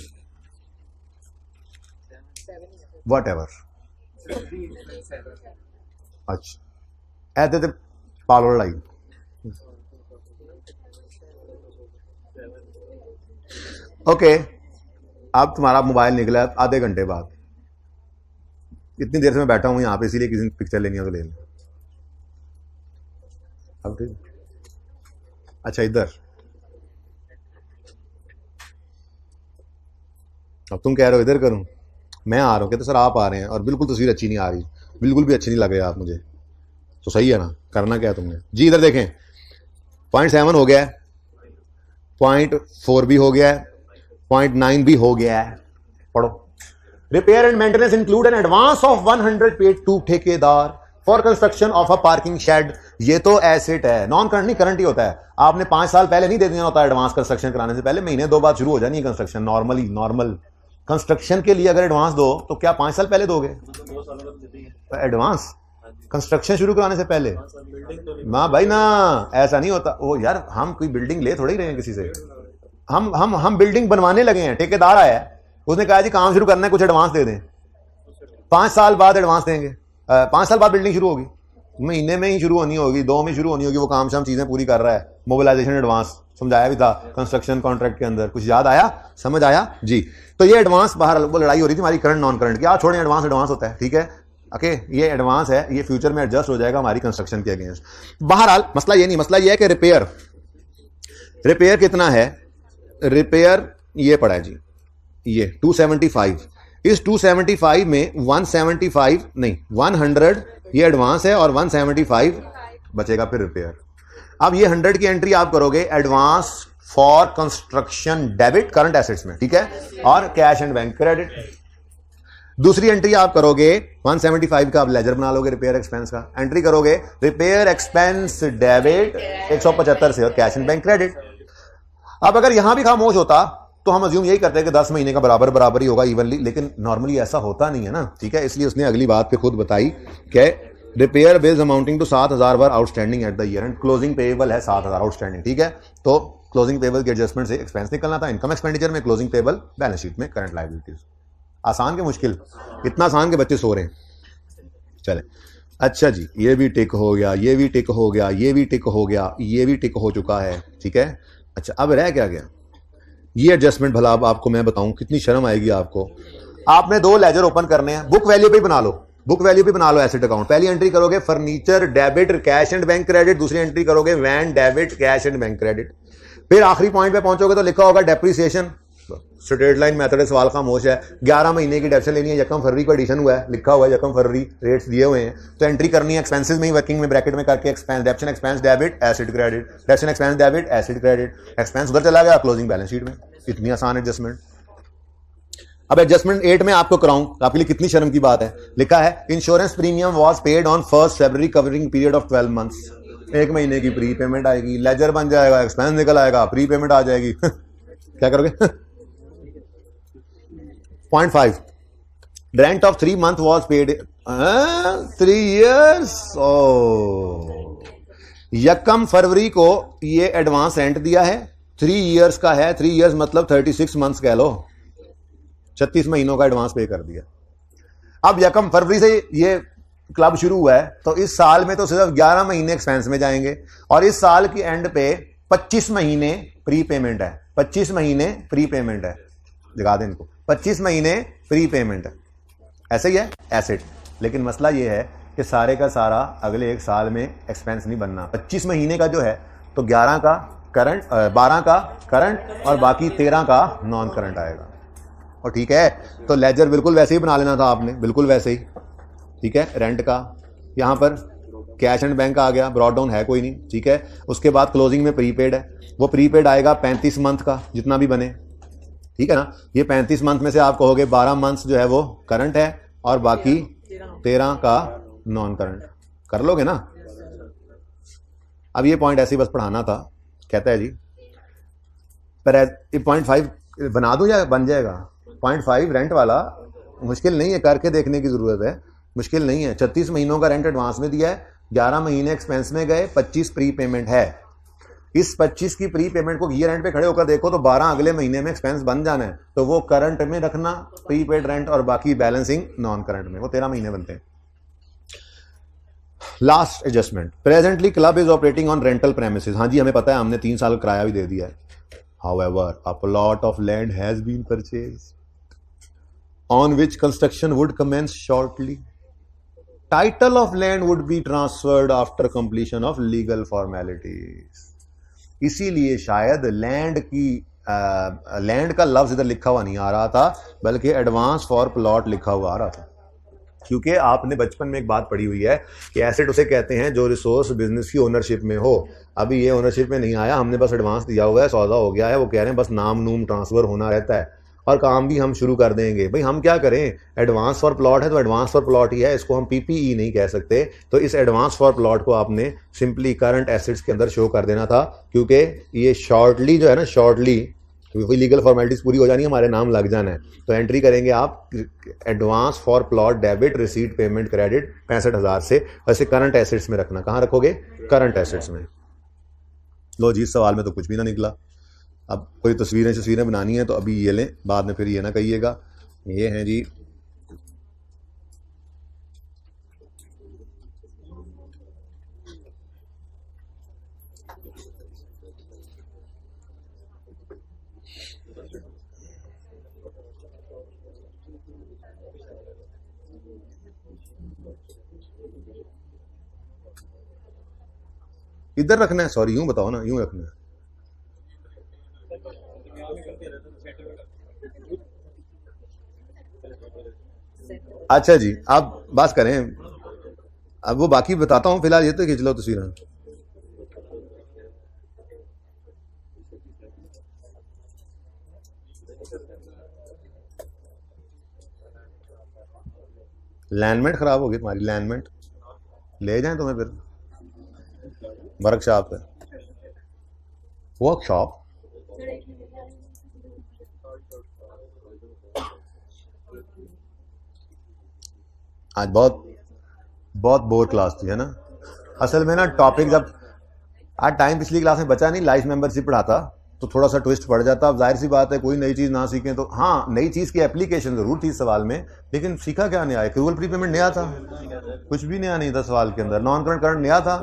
वट एवर। अच्छा ऐसे तो पालो लड़ाई। ओके, अब तुम्हारा मोबाइल निकला आधे घंटे बाद। इतनी देर से मैं बैठा हूं यहां पे, इसीलिए किसी ने पिक्चर लेनी हो तो ले लें। अब ठीक, अच्छा इधर। अब तुम कह रहे हो इधर करूं, मैं आ रहा हूं, कहते सर आप आ रहे हैं और बिल्कुल तस्वीर अच्छी नहीं आ रही, बिल्कुल भी अच्छी नहीं लग रही आप मुझे, तो सही है ना, करना क्या है तुमने जी। इधर देखें, 0.7 हो गया है, 0.4 भी हो गया है, 0.9 भी हो गया है। पढ़ो, repair and maintenance include an advance of 100 paid to ठेकेदार for construction of a parking shed. ये तो एसेट है, नॉन करंट नहीं, करंट ही होता है। आपने 5 साल पहले नहीं दे देना होता एडवांस कंस्ट्रक्शन कराने से पहले, महीने 2 बाद शुरू हो जानी है कंस्ट्रक्शन। नॉर्मली नॉर्मल कंस्ट्रक्शन के लिए अगर एडवांस दो तो क्या 5 साल पहले दोगे एडवांस कंस्ट्रक्शन शुरू कराने से पहले? ना भाई ना, ऐसा नहीं होता वो यार। हम कोई बिल्डिंग ले थोड़ी रहे हैं किसी से, हम बिल्डिंग बनवाने लगे हैं। ठेकेदार आया है, उसने कहा जी काम शुरू करना है, कुछ एडवांस दे दें। 5 साल बाद एडवांस देंगे, 5 साल बाद बिल्डिंग शुरू होगी, महीने में ही शुरू होनी होगी, 2 में शुरू होनी होगी। वो काम शाम चीजें पूरी कर रहा है, मोबिलाइजेशन एडवांस समझाया भी था कंस्ट्रक्शन कॉन्ट्रैक्ट के अंदर। कुछ याद आया, समझ आया जी? तो ये एडवांस, बाहर वो लड़ाई हो रही थी हमारी करंट नॉन करंट की। आप छोड़ें, एडवांस एडवांस होता है, ठीक है। ओके, ये एडवांस है, ये फ्यूचर में एडजस्ट हो जाएगा हमारी कंस्ट्रक्शन के अगेंस्ट। बहरहाल मसला ये नहीं, मसला ये है कि रिपेयर कितना है? रिपेयर ये पड़ा है जी, ये 275। इस 275 में 175 नहीं 100 ये एडवांस है, और 175 बचेगा फिर रिपेयर। अब ये 100 की एंट्री आप करोगे advance for construction debit current assets में, ठीक है, और कैश एंड बैंक क्रेडिट। दूसरी एंट्री आप करोगे 175 का, आप लेजर बना लोगे रिपेयर एक्सपेंस का। एंट्री करोगे रिपेयर एक्सपेंस डेबिट 175 से, और कैश एंड बैंक क्रेडिट। अब अगर यहां भी खामोश होता तो हम अज्यूम यही करते हैं कि 10 महीने का बराबर बराबर ही होगा इवनली, लेकिन नॉर्मली ऐसा होता नहीं है ना, ठीक है। इसलिए उसने अगली बात पे खुद बताई कि repair bills amounting to 7,000 were outstanding at the year end, closing payable है 7,000 आउटस्टैंडिंग, ठीक है। तो क्लोजिंग पेएबल के एडजस्टमेंट से एक्सपेंस निकलना था इनकम एक्सपेंडिचर में, क्लोजिंग पेएबल बैलेंस शीट में करंट लायबिलिटीज। आसान के मुश्किल? इतना आसान के बच्चे सो रहे हैं। चले, अच्छा जी, ये भी टिक हो गया, ये भी टिक हो गया, ये भी टिक हो गया, ये भी टिक हो चुका है, ठीक है। अच्छा, अब रह क्या गया? ये एडजस्टमेंट भला अब आपको मैं बताऊं, कितनी शर्म आएगी आपको। आपने 2 लेजर ओपन करने हैं, बुक वैल्यू पे बना लो, बुक वैल्यू पे बना लो एसेट अकाउंट। पहली एंट्री करोगे furniture debit cash and bank credit, दूसरी एंट्री करोगे van debit cash and bank credit. फिर आखिरी पॉइंट पे पहुंचोगे तो लिखा होगा डेप्रिसिएशन, स्ट्रेट लाइन मेथड है, सवाल खामोश है। 11 महीने की डेप्शन लेनी है, 1 फरवरी को एडिशन हुआ है, लिखा हुआ है 1 फरवरी, रेट्स दिए हुए हैं, तो एंट्री करनी है एक्सपेंसेस में ही, वर्किंग में ब्रैकेट में करके expense डेप्शन expense debit acid credit, डेप्शन expense debit acid credit, expense उधर चला गया क्लोजिंग बैलेंस शीट में। इतनी आसान एडजस्टमेंट। अब एडजस्टमेंट 8 में आपको कराऊं, आपके लिए कितनी शर्म की बात है। लिखा है insurance premium was paid on 1 February covering period of 12 months. 1 महीने की प्री पेमेंट आएगी, लेजर बन जाएगा, एक्सपेंस निकल आएगा, प्री पेमेंट आ जाएगी क्या करोगे 0.5 rent of 3 month was paid 3 years। यकम फरवरी को ये एडवांस रेंट दिया है, 3 years का है। 3 years मतलब 36 months कह लो, 36 महीनों का एडवांस पे कर दिया। अब यकम फरवरी से ये क्लब शुरू हुआ है, तो इस साल में तो सिर्फ 11 महीने एक्सपेंस में जाएंगे और इस साल की एंड पे 25 महीने प्री पेमेंट है। 25 महीने प्री पेमेंट है, जगा दें इनको, 25 महीने प्री पेमेंट है। ऐसे ही है एसेट। लेकिन मसला ये है कि सारे का सारा अगले एक साल में एक्सपेंस नहीं बनना। 25 महीने का जो है तो 11 का करंट, 12 का करंट और बाकी 13 का नॉन करंट आएगा। और ठीक है, तो लेजर बिल्कुल वैसे ही बना लेना था आपने, बिल्कुल वैसे ही। ठीक है, रेंट का यहाँ पर कैश एंड बैंक आ गया, ब्रॉड डाउन है कोई नहीं। ठीक है, उसके बाद क्लोजिंग में प्रीपेड है, वो प्रीपेड आएगा 35 मंथ का जितना भी बने। ठीक है ना, ये 35 मंथ में से आप कहोगे 12 मंथ्स जो है वो करंट है और बाकी 13 का नॉन करंट, कर लोगे ना। अब ये पॉइंट ऐसे ही बस पढ़ाना था। कहता है जी पर 0.5 बना दूं या बन जाएगा? 0.5 रेंट वाला मुश्किल नहीं है, करके देखने की जरूरत है, मुश्किल नहीं है। 36 महीनों का रेंट एडवांस में दिया है, 11 महीने एक्सपेंस में गए, 25 प्री पेमेंट है। इस 25 की प्री पेमेंट को ईयर एंड पे खड़े होकर देखो तो 12 अगले महीने में एक्सपेंस बन जाना है, तो वो करंट में रखना प्रीपेड रेंट और बाकी बैलेंसिंग नॉन करंट में, वो 13 महीने बनते हैं। Last adjustment, presently club is operating on rental premises. हाँ जी, हमें पता है, हमने 3 साल किराया भी दे दिया है। However a plot of land has been purchased on which construction would commence shortly. Title of land would be transferred after completion of legal formalities. इसीलिए शायद लैंड का लफ्ज इधर लिखा हुआ नहीं आ रहा था, बल्कि एडवांस फॉर प्लॉट लिखा हुआ आ रहा था। क्योंकि आपने बचपन में एक बात पढ़ी हुई है कि एसेट उसे कहते हैं जो रिसोर्स बिजनेस की ओनरशिप में हो। अभी ये ओनरशिप में नहीं आया, हमने बस एडवांस दिया हुआ है, सौदा हो गया है, वो कह रहे हैं बस नाम नूम ट्रांसफर होना रहता है और काम भी हम शुरू कर देंगे। भाई हम क्या करें, एडवांस फॉर प्लॉट है तो एडवांस फॉर प्लॉट ही है, इसको हम पीपीई नहीं कह सकते। तो इस एडवांस फॉर प्लॉट को आपने सिंपली करंट एसेट्स के अंदर शो कर देना था, क्योंकि ये शॉर्टली जो है ना, शॉर्टली क्योंकि लीगल फॉर्मेलिटीज पूरी हो जानी है, हमारे नाम लग जाना है। तो एंट्री करेंगे आप advance for plot debit receipt payment credit 65,000 से, वैसे करंट एसेट्स में रखना। कहाँ रखोगे? करंट एसेट्स में। लो जी, इस सवाल में तो कुछ भी ना निकला। अब कोई तस्वीरें बनानी है तो अभी ये लें, बाद में फिर ये ना कहिएगा। ये हैं जी इधर रखना है, सॉरी यूं बताओ ना, यूं रखना है। अच्छा जी, आप बात करें, अब वो बाकी बताता हूं, फिलहाल ये तो खींच लो तस्वीरें। लैंडमेंट खराब हो गई तुम्हारी, लैंडमेंट ले जाएं तुम्हें फिर वर्कशॉप है, वर्कशॉप। आज बहुत बोर क्लास थी, है ना। असल में ना टॉपिक जब आज टाइम पिछली क्लास में बचा नहीं, लाइफ मेंबरशिप पढ़ाता तो थोड़ा सा ट्विस्ट पड़ जाता। अब जाहिर सी बात है, कोई नई चीज़ ना सीखें तो, हाँ नई चीज़ की एप्लीकेशन ज़रूर थी सवाल में, लेकिन सीखा क्या नया? एक्रूवल प्रीपेमेंट नया था, कुछ भी नया नहीं था सवाल के अंदर। नॉन करंट करंट नया था,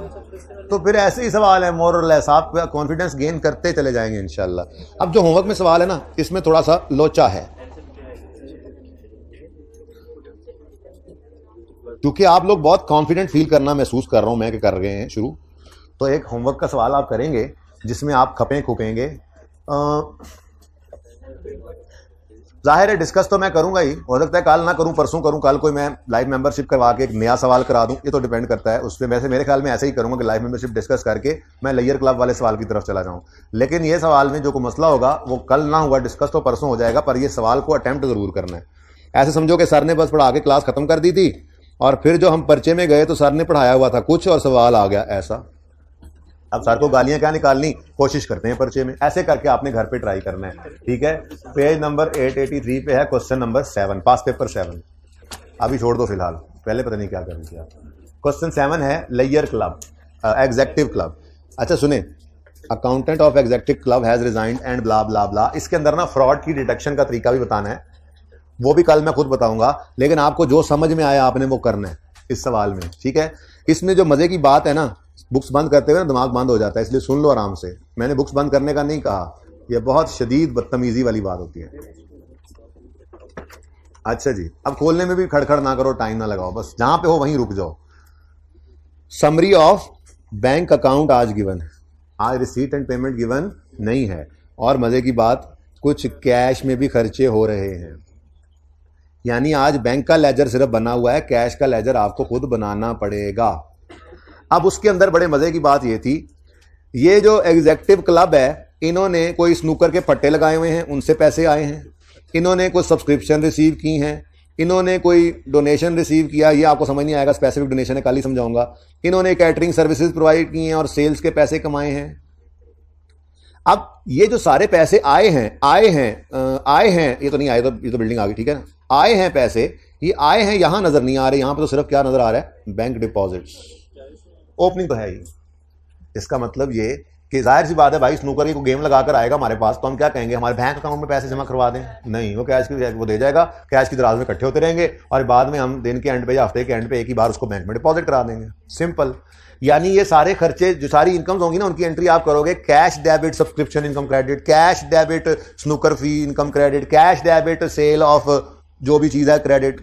तो फिर ऐसे ही सवाल है मोर और लेस। आप कॉन्फिडेंस गेन करते चले जाएंगे इंशाल्लाह। अब जो होमवर्क में सवाल है ना, इसमें थोड़ा सा लोचा है, क्योंकि आप लोग बहुत कॉन्फिडेंट फील करना महसूस कर रहा हूं मैं कि कर रहे हैं शुरू। तो एक होमवर्क का सवाल आप करेंगे जिसमें आप खपें खुपेंगे। जाहिर है डिस्कस तो मैं करूंगा ही, हो सकता है कल ना करूं, परसों करूं, कल कोई मैं लाइव मेंबरशिप करवा के एक नया सवाल करा दूं, ये तो डिपेंड करता है उस पर। वैसे मेरे ख्याल में ऐसे ही करूंगा कि लाइव मेंबरशिप डिस्कस करके मैं लेयर क्लब वाले सवाल की तरफ चला जाऊं। लेकिन ये सवाल में जो कोई मसला होगा वो कल ना हुआ डिस्कस तो परसों हो जाएगा, पर ये सवाल को अटेम्प्ट जरूर करना है। ऐसे समझो कि सर ने बस पढ़ा के क्लास खत्म कर दी थी और फिर जो हम पर्चे में गए तो सर ने पढ़ाया हुआ था कुछ और सवाल आ गया ऐसा। अब सर को गालियां क्या निकालनी, कोशिश करते हैं पर्चे में। ऐसे करके आपने घर पे ट्राई करना है, ठीक है। पेज नंबर 883 पे है क्वेश्चन नंबर 7, पास पेपर 7। अभी छोड़ दो फिलहाल, पहले पता नहीं क्या कर रही थी आप। क्वेश्चन 7 है लेयर क्लब, एग्जेक्टिव क्लब। अच्छा सुने, accountant of executive club has resigned and blah blah blah. इसके अंदर ना फ्रॉड की डिटेक्शन का तरीका भी बताना है, वो भी कल मैं खुद बताऊंगा, लेकिन आपको जो समझ में आया आपने वो करना है इस सवाल में, ठीक है। इसमें जो मजे की बात है ना, बुक्स बंद करते हुए ना दिमाग बंद हो जाता है, इसलिए सुन लो आराम से। मैंने बुक्स बंद करने का नहीं कहा, यह बहुत शदीद बदतमीजी वाली बात होती है। अच्छा जी, अब खोलने में भी खड़खड़ ना करो, टाइम ना लगाओ, बस जहां पे हो वहीं रुक जाओ। समरी ऑफ बैंक अकाउंट आज गिवन है, आज रिसीट एंड पेमेंट गिवन नहीं है। और मजे की बात, कुछ कैश में भी खर्चे हो रहे हैं, यानी आज बैंक का लेजर सिर्फ बना हुआ है, कैश का लेजर आपको खुद बनाना पड़ेगा। अब उसके अंदर बड़े मजे की बात ये थी, ये जो एग्जेक्टिव क्लब है, इन्होंने कोई स्नूकर के पट्टे लगाए हुए हैं, उनसे पैसे आए हैं, इन्होंने कोई सब्सक्रिप्शन रिसीव की हैं, इन्होंने कोई डोनेशन रिसीव किया, ये आपको समझ नहीं आएगा, स्पेसिफिक डोनेशन है, कल ही समझाऊंगा। इन्होंने कैटरिंग सर्विसेज प्रोवाइड की हैं और सेल्स के पैसे कमाए हैं। अब ये जो सारे पैसे आए हैं, ये तो नहीं आए, तो ये तो बिल्डिंग आ गई, ठीक है ना। आए हैं पैसे, ये आए हैं, यहां नजर नहीं आ रहे, यहां पे तो सिर्फ क्या नजर आ रहा है, बैंक डिपॉजिट्स। ओपनिंग तो है ही, इसका मतलब ये कि जाहिर सी बात है भाई, स्नूकर की कोई गेम लगाकर आएगा हमारे पास, तो हम क्या कहेंगे, हमारे बैंक अकाउंट में पैसे जमा करवा दें? नहीं, वो कैश की वो दे जाएगा, कैश की दराज में इकट्ठे होते रहेंगे और बाद में हम दिन के एंड पे या हफ्ते के एंड पे एक ही बार उसको बैंक में डिपॉजिट करा देंगे, सिंपल। यानी ये सारे खर्चे, जो सारी इनकम्स होंगी ना, उनकी एंट्री आप करोगे, cash debit subscription income credit, cash debit snooker fee income credit, cash debit sale of जो भी चीज है क्रेडिट,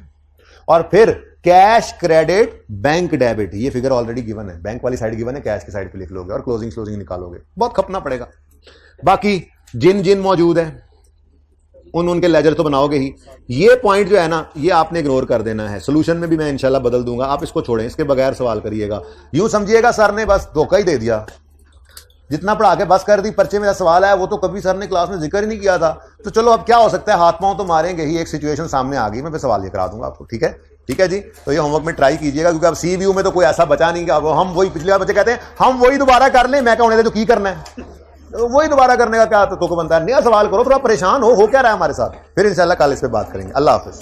और फिर कैश क्रेडिट बैंक डेबिट। ये फिगर ऑलरेडी गिवन है, बैंक वाली साइड गिवन है, कैश की साइड पे लिख लोगे और क्लोजिंग निकालोगे, बहुत खपना पड़ेगा। बाकी जिन मौजूद है उनके लेजर तो बनाओगे ही। ये पॉइंट जो है ना, ये आपने इग्नोर कर देना है, सोल्यूशन में भी मैं इंशाल्लाह बदल दूंगा, आप इसको छोड़ें, इसके बगैर सवाल करिएगा। यूं समझिएगा सर ने बस धोखा ही दे दिया, जितना पढ़ा के बस कर दी, पर्चे में सवाल आया वो तो कभी सर ने क्लास में जिक्र ही नहीं किया था। तो चलो अब क्या हो सकता है, हाथ पांव तो मारेंगे ही, एक सिचुएशन सामने आ गई, मैं सवाल ये करा दूंगा आपको, ठीक है, ठीक है जी। तो ये होमवर्क में ट्राई कीजिएगा, क्योंकि अब CBU में तो कोई ऐसा बचा नहीं कि अब हम वही, पिछले बार बच्चे कहते हैं हम वही दोबारा कर लें, मैं कहूँ तो की करना है, तो वही दोबारा करने का क्या तो बनता है। नया सवाल करो, थोड़ा परेशान हो क्या रहा है हमारे साथ, फिर इंशाल्लाह कल इस पे बात करेंगे। अल्लाह हाफिज।